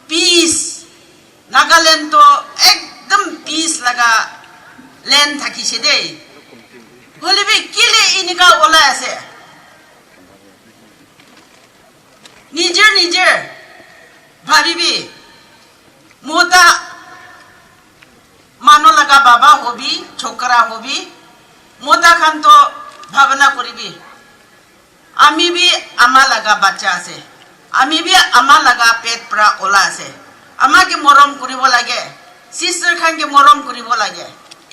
peace Nagaland to ekdam peace laga land thakise de holibe kile inika ola ase Niger bhabibi mota mano laga baba hobi chokra hobi mota khan to bhavana koribi ami bi ama laga bacha ase ami bi ama laga pet pra ola ase ama ke morom koribo lage sister khan ke morom koribo lage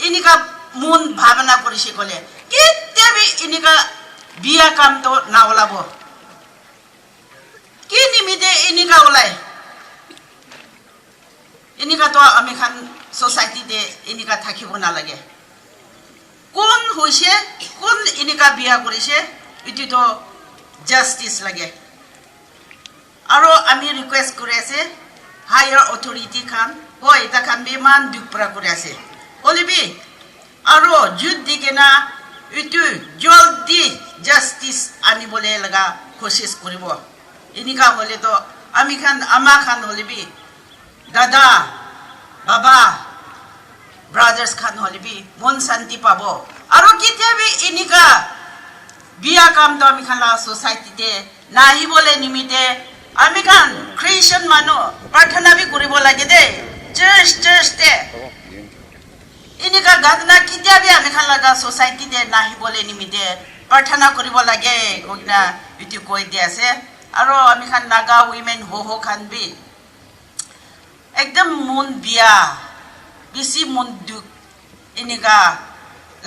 inika mun bhavana korise kole kityabi inika biya kam to na olabo kini mide inika olai inika to ami khan society de inika thakibo na lage kon hoise kon inika biya korise itu to justice lage aro ami request kore ase higher authority khan hoi ta khan be man duk pra kore ase olibi aro jud digena itu joldi justice ani bole laga koshish koribo inika hole to ami khan ama khan holibi dada baba brothers khan holibi mon santi pabo aro kityabi inika biya kam to ami khan la society de nahi bole nimite ami khan Christian mano prarthana bi koribo lage de church te inika gadna kityabi ami khan laga society de nahi bole nimite prarthana koribo lage gogna itu koi de ase aro ami khan naga women ho khan bi ekdam mun biya bisi mun duk inika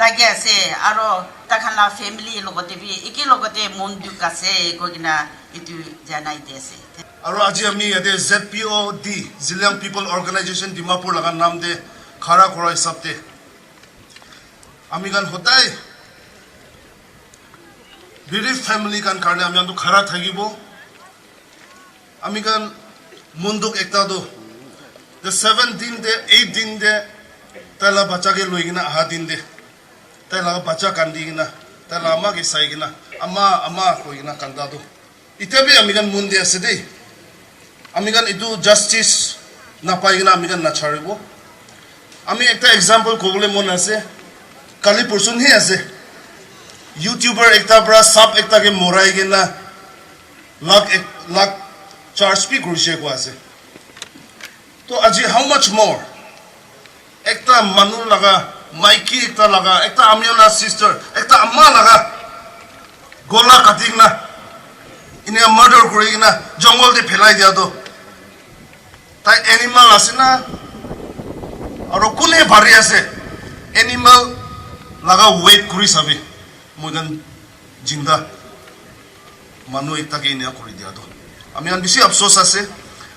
lage ase aro takhan la family logote bi iki logote mun duk ase gogna itu janai de ase aro aji ami ade ZPOD Ziliang People Organization Dimapur laga nam de khara kora hisabte ami gan hotai bereaved family kan karne ami andu khara thagibo ami gan munduk ekta do the 7 din de 8 din de tala bacha ke loigina aha din de tala bacha kandina tala ama ke saigina ama koigina kanda do itebi ami gan mundi ase dei ami gan itu justice na paigina ami gan na charibo ami ekta example kobole mon ase kali porsun hi ase YouTuber ekta bra sub ekta ke morai gena lak charge বি কৰিছে কোৱা আছে তো আজি how much মোৰ একটা মানুহ লগা মাইকী একটা লগা একটা আমিয়না সিস্টাৰ একটা আম্মা লগা গলা কাটি না ইনে মাৰ্ডাৰ কৰি কিনা জঙ্গল দি ফেলাই দিয়া তো তাই এনিমাল আছে না আৰু কোনে ভাৰি আছে এনিমাল লগা ওয়েট কৰি চাবি মইদান জিন্দা মানুহ একটাকে ইনে কৰি দিয়া তো আমি আন বেছি আফসোস আছে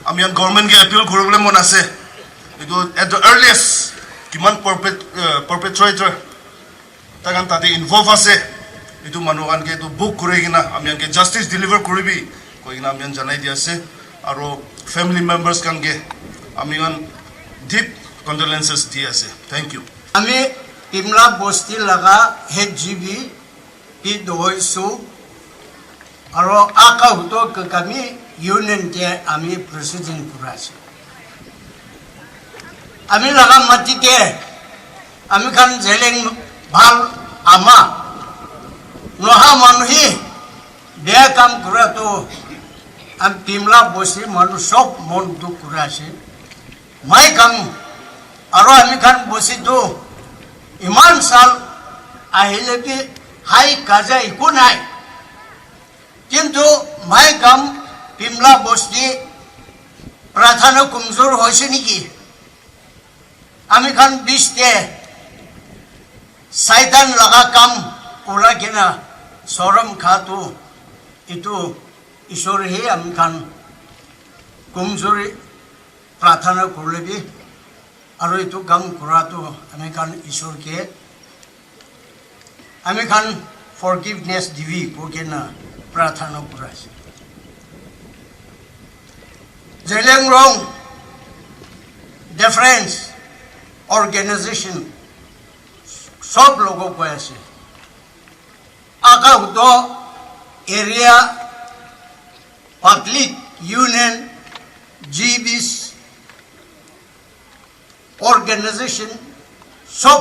আমি আন গভৰ্নমেন্টকে এপিল কৰিবলৈ মন আছে এটো এট দ্য আৰ্লিয়েস্ট কিমান পাৰপেট্ৰেটৰ তাকান তাতে ইনভলভ আছে এটো মানুহ আনকে এটো বুক কৰি কিনা আমি আনকে জাস্টিস ডেলিভাৰ কৰিবি কৈ কিনা আমি জানাই দি আছে আৰু ফ্যামিলি মেম্বার্স কানকে আমি আন ডিপ কন্ডোলেন্সেস দি আছে থ্যাংক ইউ আমি পিমলা বস্তি লগা হেড জিবি পি দহৈছো আৰু আকা হুতো কামি ইউনিয়ন কে আমি প্রেসিডেন্ট করাছি আমি লগা মাটিতে আমি খান জেলেং ভাল আমা নহা মানুহে বেয়া কাম কৰা তো আমি পিমলা বস্তি মানুহ সব মন দুখ কৰা আছে মাই কাম আৰু আমি খান বসি তো ইমান সাল আহিলে কি হাই কাজা একো নাই কিন্তু মাই কাম পিমলা বস্তি প্রাধান্য কমজোর হয়েছে নাকি আমি খান বিশতে সাইতান লগা কাম ওলা কিনা চরম খাতো এটো ঈশ্বরহে আমি খান কমজোরি প্রার্থনা করলেবি আর এটো কাম করাতো আমি খান ঈশ্বরকে আমি খান ফরগিভনেস দিবি কোকেনা প্রার্থনা করাছি জেলেং রং ডিফারেন্স অর্গানাইজেশন সব লোগো কৈ আছে আকা হুতো এরিয়া পাবলিক ইউনিয়ন জিবিস অর্গানাইজেশন সব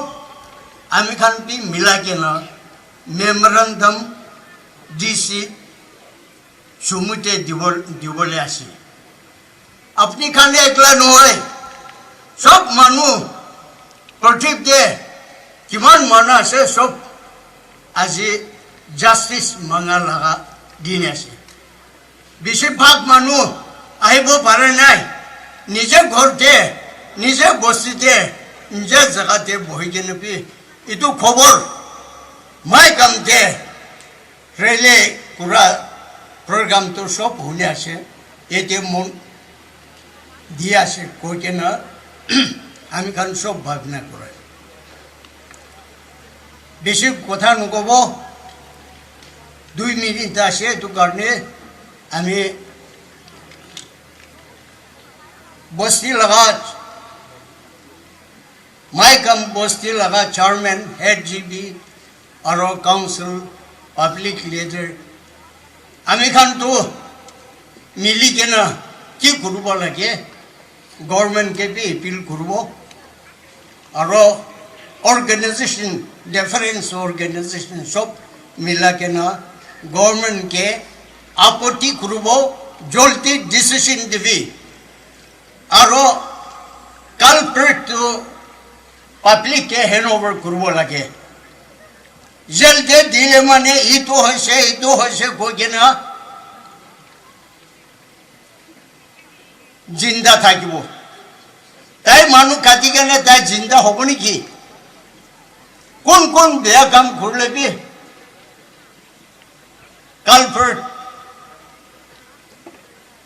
আমি খান বি মিলা के ना মেমোরেন্ডাম ডিসি সুমুতে দিবলে আছে আপনি খানে একলা নহয় সব মানুহ পৃথিৱীতে কিমান মানুহ আছে সব আজি জাস্টিস মাঙা লগা দিন আছে বেছিভাগ মানুহ আহিব পাৰে নাই নিজে ঘৰতে নিজে বস্তিতে নিজে জায়গাতে বহি কিনে বি এটো খবৰ মাই কামতে রেলে পুরা প্রোগ্রাম তো সব শুনে আছে এতে মন দিয়ে আছে কৈ কেনা আমি খান সব ভাবনা করে বেশি কথা নকব 2 মিনিট আছে এটো কারণে আমি বস্তি লগা মাই কাম বস্তি লগা চেয়ারম্যান হেড জিবি আর কাউন্সিল পাবলিক লিডার আমি খান তো মিলি কেনা কি করব লাগে গভর্নমেন্ট কে বি এপিল করব আর অর্গানাইজেশন ডিফারেন্স অর্গানাইজেশন সব মিলা কেনা গভর্নমেন্ট কে আপত্তি করব জলদি ডিসিশন দিবি আর কালপ্রিট তো পাবলিক কে হ্যান্ড ওভার করব লাগে জলদি দিলে মানে ইটো হয়েছে কৈ কেনা জিন্দা থাকিব তাই মানুহ কাটি কেনে তাই জিন্দা হব নেকি কোন কোন বেয়া কাম করলে বি কালপ্রিট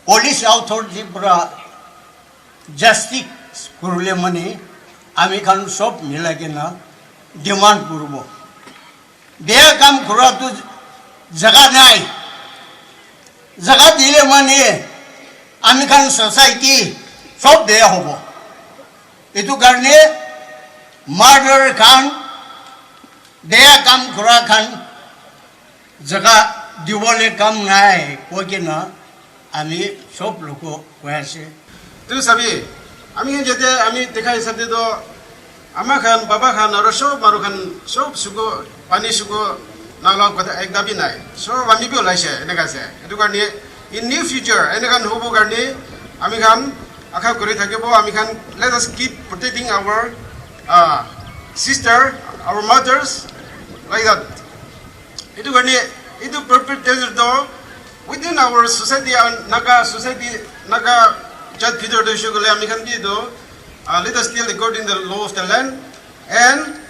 পুলিশ অথরিটি পুরা জাস্টিস করলে মানে আমি খান সব মিলা কেনা ডিমান্ড করব বেয়া কাম করা তো জায়গা নাই জায়গা দিলে মানে আমি খান সোসাইটি সব বেয়া হব এটো কারণে মার্ডার খান বেয়া কাম করা খান জায়গা দিবলে কাম নাই কৈ কেনা আমি সব লোক কৈ আছে তুই চাবি আমি যেতে আমি দেখা হিসাবে তো আমার খান বাবা খান আর সব মারু খান সব সুগো পানি সুগো নাগলাম কথা এক দাবি নাই সব আমি বি ওলাইছে এনেকা আছে এটো কারণে in near future enekan hobo garne ami khan akha kori thakibo ami khan let us keep protecting our sister, our mothers, like that. Itu garne itu perpetrator do within our society, Naga society, Naga Jat Peter de Shugule ami khan di do let us still according the law of the land and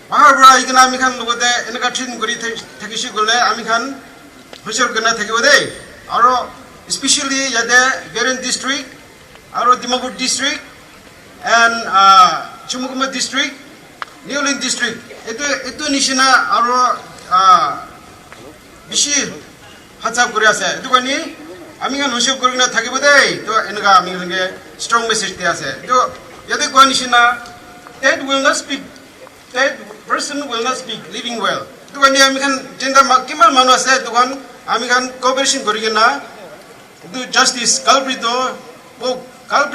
Mahabra ikana ami khan lugode enaka trin gori thakishi gole ami khan Bishop gana thakibode aro especially yade Beren district aro Dimapur district and Chumukuma district Newlin district itu nishina aro bishi hatsap kori ase itu kani ami khan Bishop gana thakibode to enaka ami khan ge strong message dia ase to yade ko nishina that will not speak that person will not speak living well to kani ami khan jinda kimal manu ase to kan ami khan cooperation kori na do justice culprit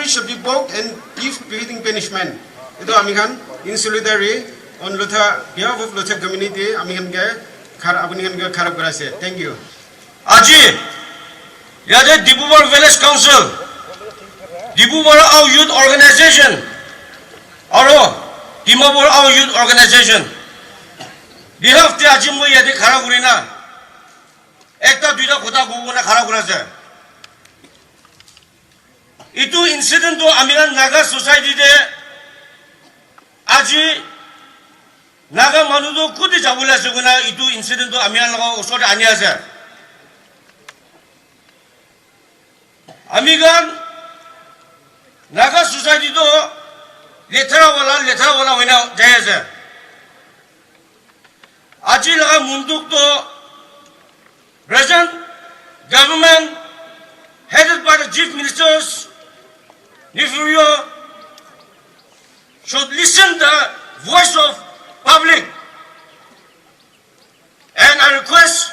should be booked and give beheading punishment itu ami khan in solidarity on Lutha behalf of Lutha community ami khan ge apni khan ge kharap korase. Thank you. Aji yade Dibubor Village Council, Dibubor our youth organization, aro Dimapur our youth organization. Behalf te aji moi yade khara kori na ekta duita kota gubona khara korase. Itu incident to Amiran Naga society de aji Naga manu to kudi jabule ase guna itu incident to Amiran laga osor ani ase. Amigan Naga society to lethara wala hoina jai ase. Aji laga munduk to present government headed by the chief ministers Nifurio should listen the voice of public, and I request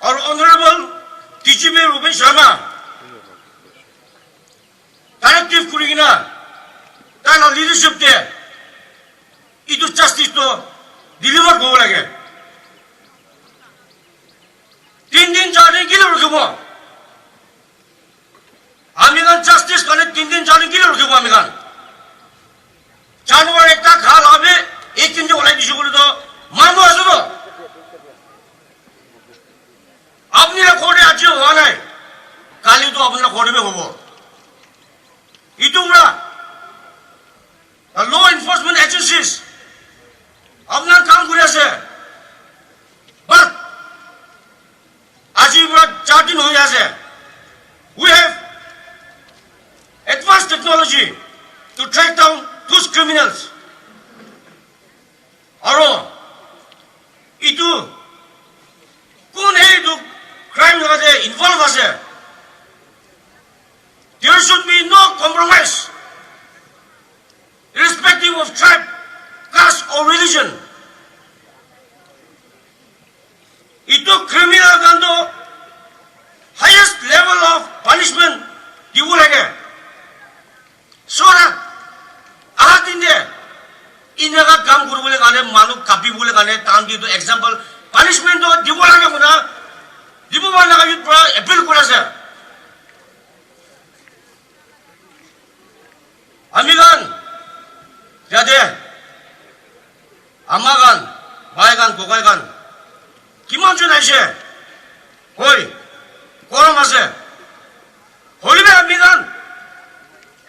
our honorable TGB Ruben Sharma directive kurigina tana leadership there itu justice to deliver go lage 3 दिन 4 दिन kilo rukbo amigan justice kale 3 दिन 4 दिन kilo rukbo amigan जानवर एकता खा लावे एक दिन जो वाला दिशा को तो मानो आसुरो अपनी रखोड़े अच्छे हुआ नहीं काली तो अपने रखोड़े में होगा इतुमरा law enforcement agencies अपना काम करे से but आज ही बड़ा 4 दिन हो गया से we have advanced technology to track down those criminals. Aro itu kun hai do crime lagade involve ase. There should be no compromise irrespective of tribe, caste or religion. Itu criminal gando highest level of punishment dibu lage. So that ahadinde inaga kam kurubole gane manu kapi bole gane tam di to example punishment to dibo lage muna dibo bana ga pura appeal korase amigan jade amagan baigan kokaigan kiman jon aise hoi korom ase holibe amigan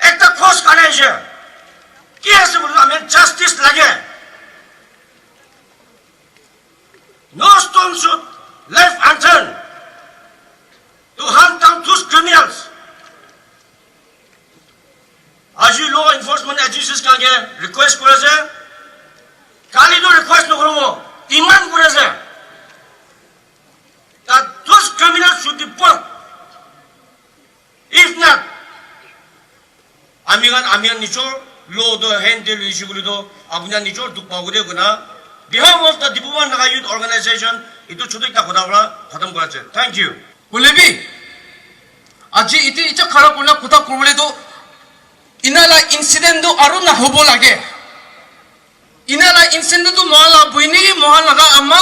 ekta khos kane aise কি আছে বলুন আমি justice লাগে no stone should left unturned to hunt down those criminals as you law enforcement agencies can get request করেছে খালি তো request নকরবো demand করেছে that those criminals should be put if not আমি নিচর law do handle issue gulo do apna nijor duk pagure guna behalf of the Dibuban Naga Youth Organization itu chotu ekta kotha bra khatam korache. Thank you. Kulebi aji iti icha khara kona kotha korole do inala incident do aru na hobo lage inala incident do mohala buini mohala ga amma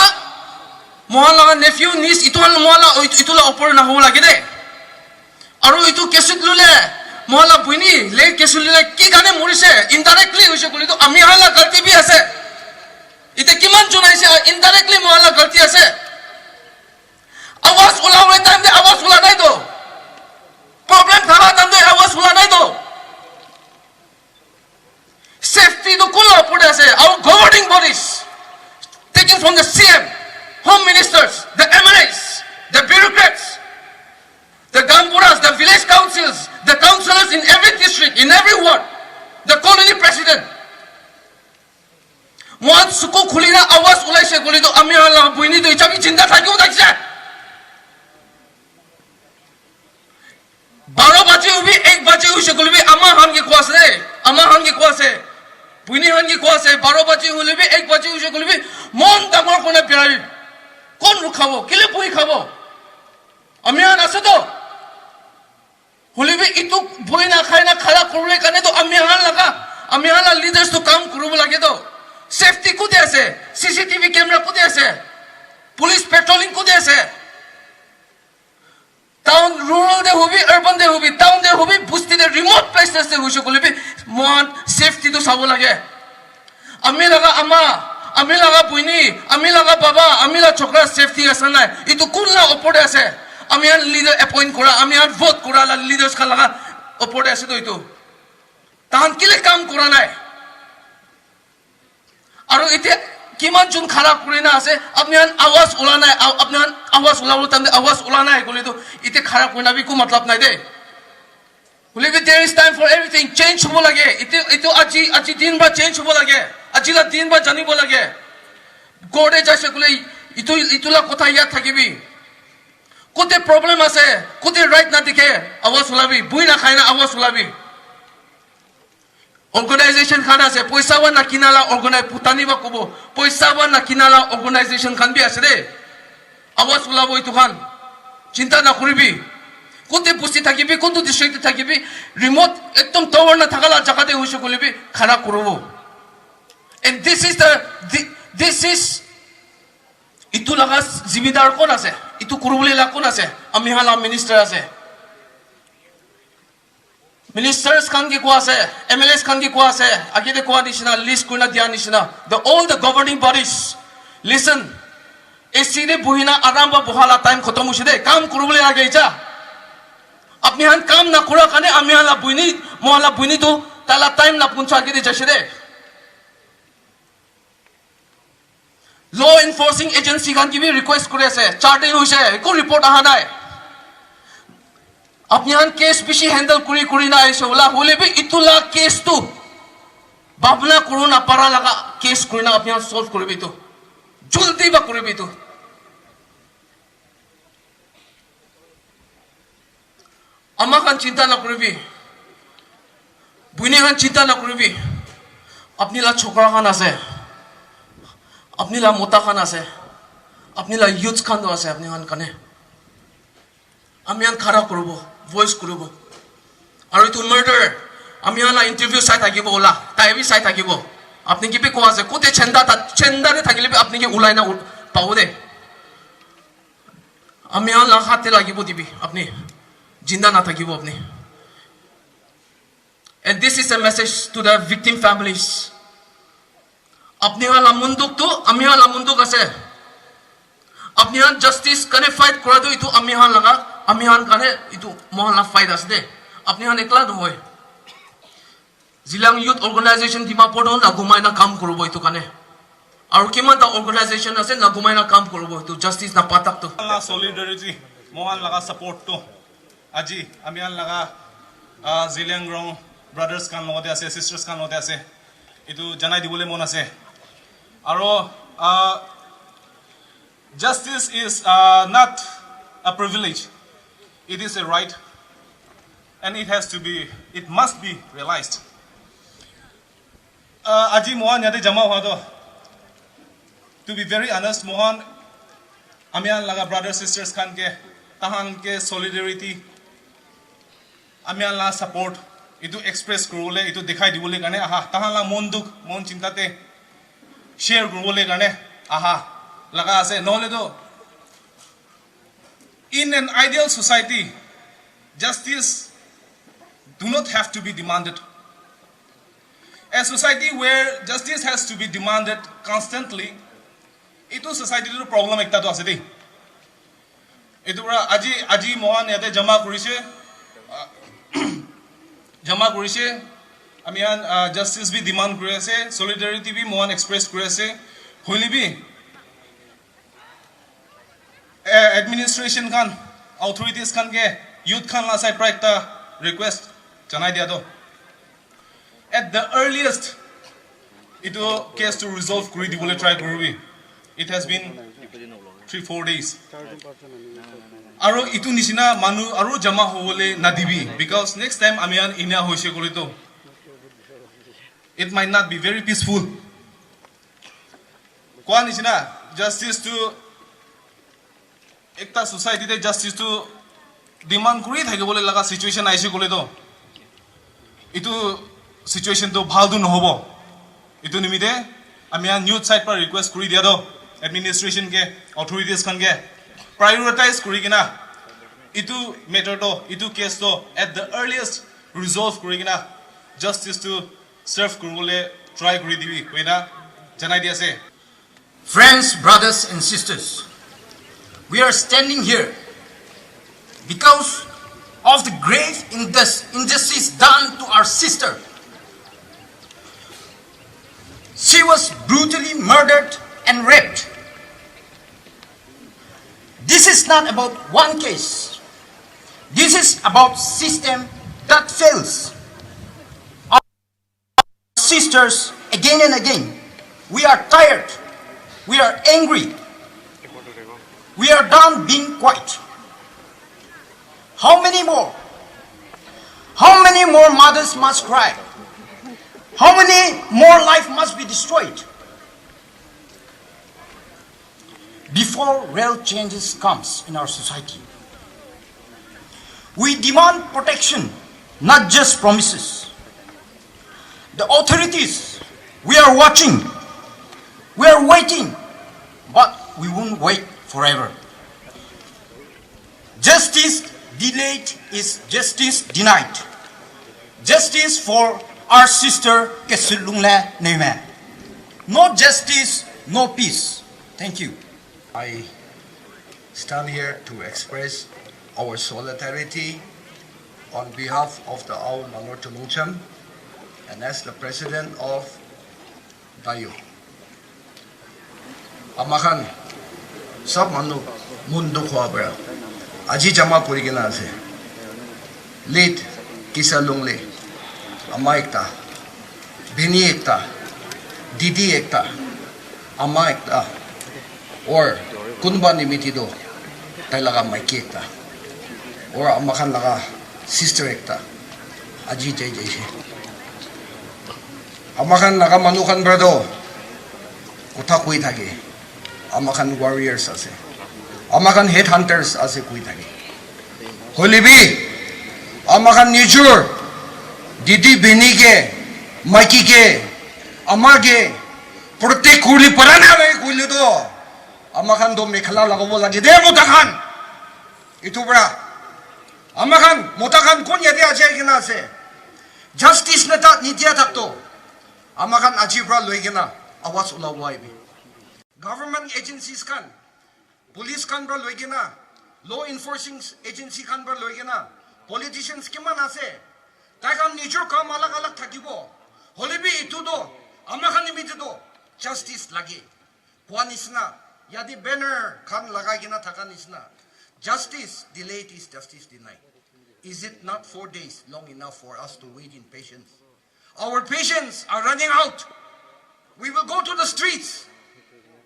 mohala ga nephew niece itu mohala itula opor na hobo lage de আৰু এইটো কেছুত ললে মহলা বুইনি লে কেছুত ললে কি গানে মৰিছে indirectly হৈছে বুলিতো আমি হালা গলতি বি আছে ইতে কিমান জনাইছে ইনডাইৰেক্টলি মহলা গলতি আছে আৱাজ ওলাওৰে টাইম দে আৱাজ ওলা নাই তো প্ৰবলেম থাকা টাইম দে আৱাজ ওলা নাই তো সেফটি তো কোন ওপৰতে আছে আৰু governing bodies taken from the CM, Home Ministers, the MLAs, the bureaucrats, the Gamburas, the village councils, the councillors in every district, in every ward, the colony president. Mohan suku khulina awas ulaise goli to ami hala buini to ichabi jinda thakiu dakse. 12 baje ubi 1 baje hoise goli bi ama han ki kwase, ama han ki kwase. বুইনি হানকি কোৱা আছে 12 বাজি হলে B 1 বাজি হৈছে গলিবি মন ডাঙৰ কোনে বিয়াৰি কোন ৰখাব কিলে বহি খাব আমি আন আছে তো হলিবি ইটো বহি না খাই না খালা কৰলে কানে তো আমি হান লাগা আমি হান লিডাৰ্স তো কাম কৰিব লাগে তো সেফটি কোতে আছে সিসিটিভি ক্যামেরা কোতে আছে পুলিশ পেট্রোলিং কোতে আছে টাউন রুরাল দে হবি আরবান দে হবি টাউন দে হবি বুস্তি দে রিমোট প্লেসেস দে হইছে গলিবি মন সেফটি তো সাব লাগে আমি লাগা আমা আমি লাগা বুইনি আমি লাগা বাবা আমি লা ছোকরা সেফটি আছে না ইতো কোনলা ওপরে আছে আমি আর লিডার অ্যাপয়েন্ট করা আমি আর ভোট করা লা লিডার্স কা লাগা ওপরে আছে তো ইতো তাহান কিলে কাম করা নাই আর ইতে কিমান জন খারাপ করে না আছে আপনি আন আওয়াজ ওলা নাই আপনি আন আওয়াজ ওলাবো তামে আওয়াজ ওলা নাই বলে তো ইতে খারাপ করে না বি কো মতলব নাই দে বলে বি there is time for everything change হবো লাগে ইতে আজি দিন বা চেঞ্জ হবো লাগে আজিলা দিন বা জানিব লাগে গোড়ে যাইছে বলে ইতুলা কথা ইয়াত থাকিবি কোতে প্রবলেম আছে কোতে রাইট না দেখে আওয়াজ ওলাবি বুই না খাই না আওয়াজ ওলাবি Organization খান আছে পয়সা ওয়া না কিনালা অর্গানাইজ পুতানি বা কব পয়সা ওয়া না কিনালা অর্গানাইজেশন খান বি আছে দে আওয়াজ ওলাবো ইতু খান চিন্তা না করিবি কোতে বসি থাকিবি কোন ডিস্ট্রিক্টে থাকিবি রিমোট একদম টাওয়ার না থাকালা জায়গাতে হইছে কলিবি খানা করব and this is ইতু লাগা জিম্মেদার কোন আছে ইতু করবলে লা কোন আছে আমি হালা মিনিস্টার আছে Ministers kan ki kwa ase, MLAs kan ki kwa ase, agide kwa nishina, list kuna diya nishina. All the governing bodies, listen. Eside buhina aramba buhala time khotom hoise kam kurubole lage ja. Apni han kam na kura kane ami hala buini, mohala buini to tala time na puncha agide jashe de. Law enforcing agency kan ki bi request kore ase, 4 din hoise, ko report aha nai. আপনি হান case বেশি handle করি না এসে ওলা হলে B ইতুলা case তো ভাবনা করো না পারা লাগা কেস করি না আপনি হান সলভ করবি তো জলদি বা করবি তো আমা খান চিন্তা না করবি বুইনে খান চিন্তা না করবি আপনি লা ছোকরা খান আছে আপনি লা মোটা খান আছে আপনি লা ইউথ খান আছে আপনি হান কানে আমি হান খারাপ করবো voice করব আর ইতু মার্ডার আমি আলা ইন্টারভিউ চাই থাকিব ওলা তাই বি চাই থাকিব আপনি কি বি কোয়া আছে কোতে চেন্দারে থাকিলে আপনি কি উলাই না পাও দে আমি আলা হাতে লাগিব দিবি আপনি জিন্দা না থাকিব আপনি and this is a message to the victim families আপনি আলা মুন্দুক তো আমি আলা মুন্দুক আছে আপনি আন জাস্টিস কানে ফাইট করা তো ইতু আমি হান লাগা আমি হান কানে ইতু মহল্লা ফাইট আছে দে আপনি হান একলা নহয় জিলাং ইউথ অর্গানাইজেশন ডিমাপুর না ঘুমাই না কাম করব ইতু কানে আর কিমান তা অর্গানাইজেশন আছে না ঘুমাই না কাম করব ইতু জাস্টিস না পাতাক তো আল্লাহ সলিডারিটি মহান লাগা সাপোর্ট তো আজি আমি হান লাগা জিলাং রং ব্রাদার্স কান লগতে আছে সিস্টার্স কান লগতে আছে ইতু জানাই দিবলে মন আছে আর justice is not a privilege. It is a right, and it must be realized. Aji Mohan yate jama hua to be very honest, Mohan, amian laga brothers sisters kan ke tahan ke solidarity, amian la support, itu express kurule, itu dikhai dibole kane, aha, tahan la monduk, mon cintate, share kurule kane, aha. Laga ase নহলে তো in an ideal society justice do not have to be demanded. A society where justice has to be demanded constantly, itu society to problem ekta to ase dei. Itu pura aji mohan yate jama kurise, amihan justice bi demand kuri ase, solidarity bi mohan express kuri ase, hoili bi administration kan, authorities kan ke, youth kan la side pra ekta request janai dia do. At the earliest, itu case to resolve kuri dibole try kuri. It has been 3-4 days. Aro itu nisina manu aro jama hobole nadibi because next time amian inya hoise kolito. It might not be very peaceful. Kwa nisina justice to ekta society te justice to demand kuri thake bole laga situation aise kolito. Itu situation to bhal du nohobo. Itu nimite amian youth side par request kuri dia do. Administration ke authorities kan ke prioritize kuri kina itu matter to itu case to at the earliest resolve kuri kina justice to serve kurule try kuri dibi koina janai dia se. Friends, brothers and sisters, we are standing here because of the grave injustice done to our sister. She was brutally murdered and raped. This is not about one case. This is about system that fails. Our sisters, again and again, we are tired. We are angry. We are done being quiet. How many more? How many more mothers must cry? How many more lives must be destroyed before real changes comes in our society? We demand protection, not just promises. The authorities, we are watching, we are waiting, but we won't wait forever. Justice delayed is justice denied. Justice for our sister Kesulungle Neme. No justice, no peace. Thank you. I stand here to express our solidarity on behalf of the Ao Manor Tulungcham and as the president of Dayo. Amakan sab manu mundu khwabra aji jama kurigina ase late Kisalungle ama ekta bini ekta didi ekta ama ekta or kunba nimiti do tailaga maiki ekta or amakan laga sister ekta aji jai jai amakan laga manukan brado kotha koi thake amakan warriors ase amakan headhunters ase koi thake holibi amakan nijur didi bini ke maiki ke amage protek kuli parana lai kuli do amakan do mekhala lagabo lagi de motakan itu bra amakan motakan kon yadi aje kina ase justice neta nitia takto amakan aji bra loigena awas ulawai bi government agencies kan police kan bra loigena law enforcing agency kan bra loigena politicians kiman ase takan nijur kam alag alag thakibo holibi itu do amakan nimiti do justice lagi kwanisna yadi banner kan lagai gina thakanisna justice delayed is justice denied. Is it not 4 days long enough for us to wait in patience? Our patience are running out. We will go to the streets.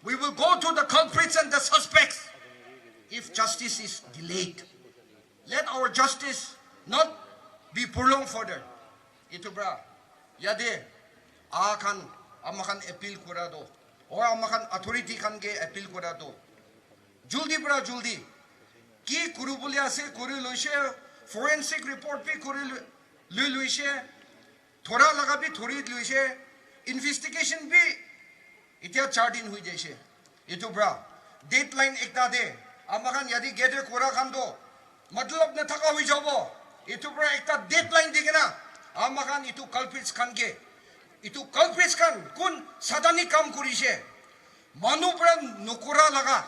We will go to the culprits and the suspects if justice is delayed. Let our justice not be prolonged further. Ito bra, yade akan amakan appeal kurado or amakan authority kan ke appeal kurado. Juldi bra juldi. Ki kurubuli ase kuri loise forensic report pi kuri loise thora laga bi thori loise investigation bi itia 4 din hui jaise. Ito bra deadline ekta de amakan yadi gede kura kan do matlab na thaka hui jabo itu pra ekta deadline digena amakan itu culprits kan ge itu culprits kan kun sadani kam kurise manu pra nukura laga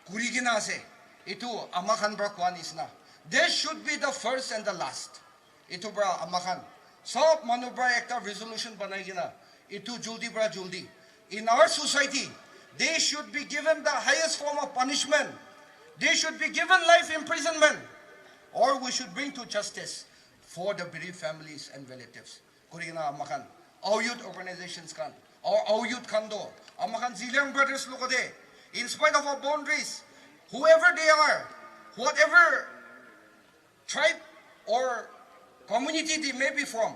kurigina ase itu amakan pra kwan isna there should be the first and the last itu pra amakan sob manu pra ekta resolution banai gina itu juldi in our society they should be given the highest form of punishment they should be given life imprisonment or we should bring to justice for the bereaved families and relatives. Kurigina amakan, our youth organizations kan, our youth kando, amakan Ziliang brothers lukode. In spite of our boundaries, whoever they are, whatever tribe or community they may be from,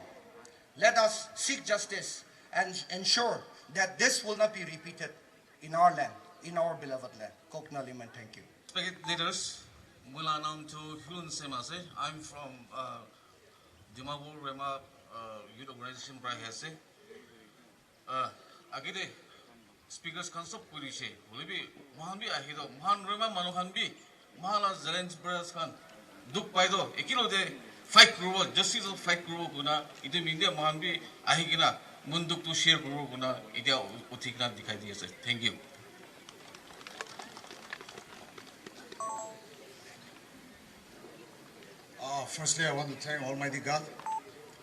let us seek justice and ensure that this will not be repeated in our land, in our beloved land. Kokna Liman, thank you. Respected leaders, mula nam to Hulun Semase. I'm from Dimapur Rema Youth Organization Brahese. Agide speakers concept pulishe. Ulibi Mahanbi ahido Mahan Rema Manuhanbi Mahala Zelens Brothers Khan Duk Paido Ekilo de fight group justice of fight group guna itu India Mahanbi ahigina munduk to share group guna idia utikna dikhai diye. Thank you. Firstly, I want to thank Almighty God,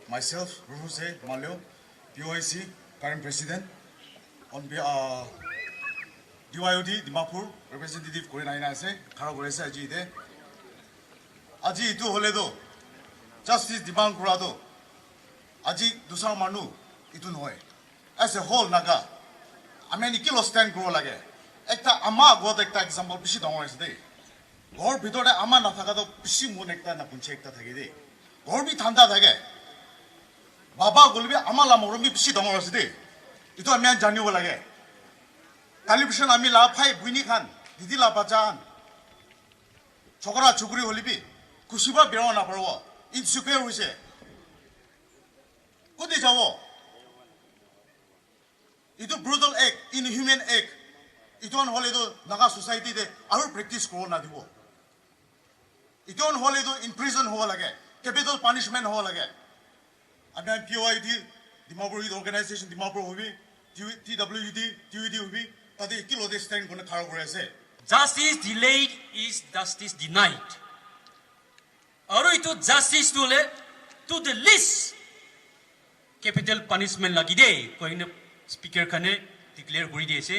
myself, Rufuse Malyo, POIC, current president, on DYOD, Dimapur, representative Korean Ase, Karagoresa Jide. Aji itu holedo, justice demand kurado, aji dusang manu itu noy. As a whole naga, I mean, kilo stand grow lage. Ekta ama god ekta example bishi dongor ese. ঘর ভিতরে আমার না থাকা তো বেশি মন একটা না পুঞ্চে একটা থাকে দে ঘর বি ঠান্ডা থাকে বাবা বলবি আমার লা মরমি বেশি দমর আছে দে ইতো আমি জানিব লাগে কালিফিকেশন আমি লা ফাই বুইনি খান দিদি লা বাজান ছোকরা চুকরি হলিবি খুশিবা বেরো না পারব ইনসিকিউর হইছে কোদি যাব ইতো ব্রুটাল এক ইনহিউম্যান এক ইতন হলে তো নাগা সোসাইটিতে আৰু প্ৰেক্টিস কৰব না দিব ইতন হলে তো ইন প্ৰিজন হ'ব লাগে ক্যাপিটাল পানিশমেন্ট হ'ব লাগে আমি POID Dimapur youth organisation Dimapur হবি TWD হবি তাতে কিলোতে ষ্টেণ্ড কোনে খাৰা কৰি আছে Justice delayed is justice denied. Aru itu justice tole to the least capital punishment lagi de koine speaker khane declare kori diase.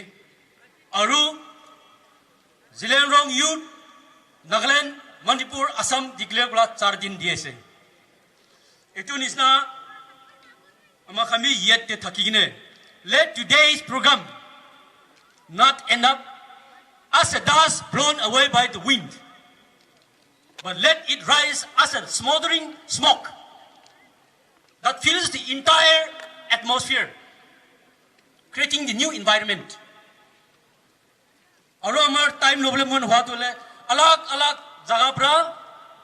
Aru Ziliangrong youth Nagaland Manipur Assam declare kora 4 din diase. Itu nisna ama kami yet te thakigine let today's program not end up as a dust blown away by the wind, but let it rise as a smoldering smoke that fills the entire atmosphere, creating the new environment. Aro amar time lobole mon hua tole alag jaga pra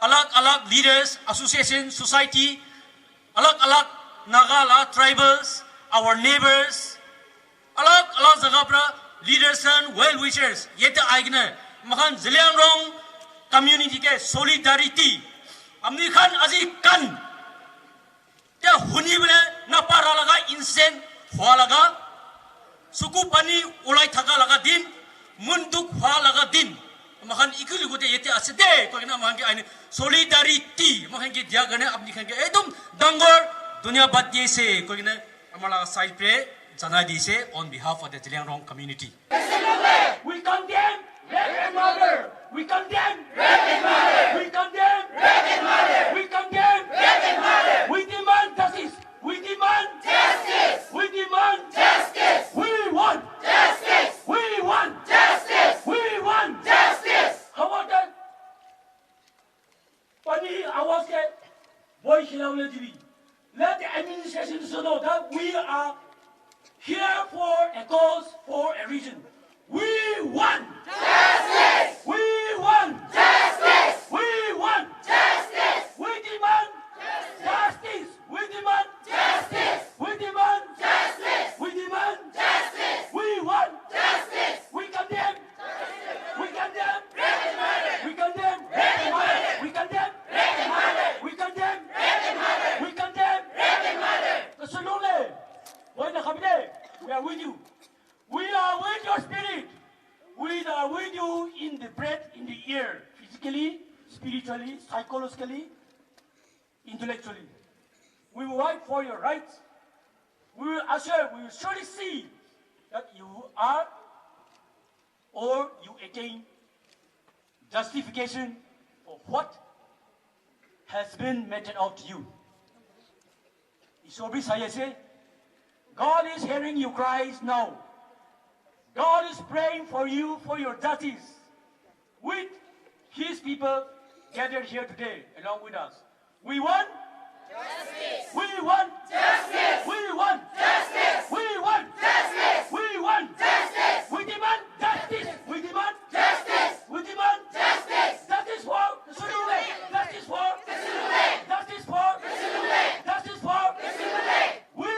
alag leaders, association, society, alag Nagala tribals, our neighbors, alag jaga pra leaders and well wishers yet aigne makan Ziliangrong community ke solidarity amni khan aji kan te huni bele na para laga incident hua laga suku pani ulai thaka laga din munduk hua laga din makan ikuli gote yete asde ko na makan ke aine solidarity makan ke dia gane apni khan ke ekdom dangor dunia bad diye se ko na amala side pre Janai dise on behalf of the Ziliangrong community. We condemn rape and murder. We condemn rape and murder. We condemn rape and murder. We condemn rape and murder. We demand justice. We demand justice. We demand justice. We want justice. We want justice. We want justice. How about that? Pani awas ke boy khilawle jibi. Let the administration know that we are here for a cause, for a reason. We want justice. We want justice. We want justice. We demand justice. We demand justice. We demand justice. We demand justice. We want justice. We condemn. We condemn rape and murder. We condemn rape and murder. We condemn rape and murder. We condemn. are with you. We are with your spirit. We are with you in the breath, in the air, physically, spiritually, psychologically, intellectually. We will fight for your rights. We will surely see that you are or you attain justification of what has been meted out to you. Isobri saya say, God is hearing your cries now. God is praying for you for your justice with His people gathered here today along with us. We want justice. We want justice. We want justice. We want justice. We want justice. We demand justice. We demand justice. We demand justice. Justice for the Sulule. Justice for the Sulule. Justice for the Sulule. Justice for the Sulule. We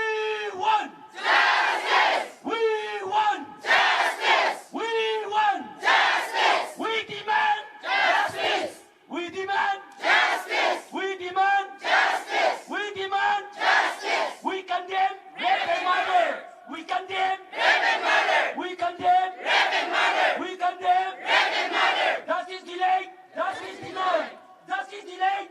want justice. We want justice. We want justice. We demand justice. We demand justice. We demand justice. We demand justice. We condemn rape and murder. We condemn rape and murder. We condemn rape and murder. We condemn rape and murder. Justice delayed. Justice denied. Justice delayed.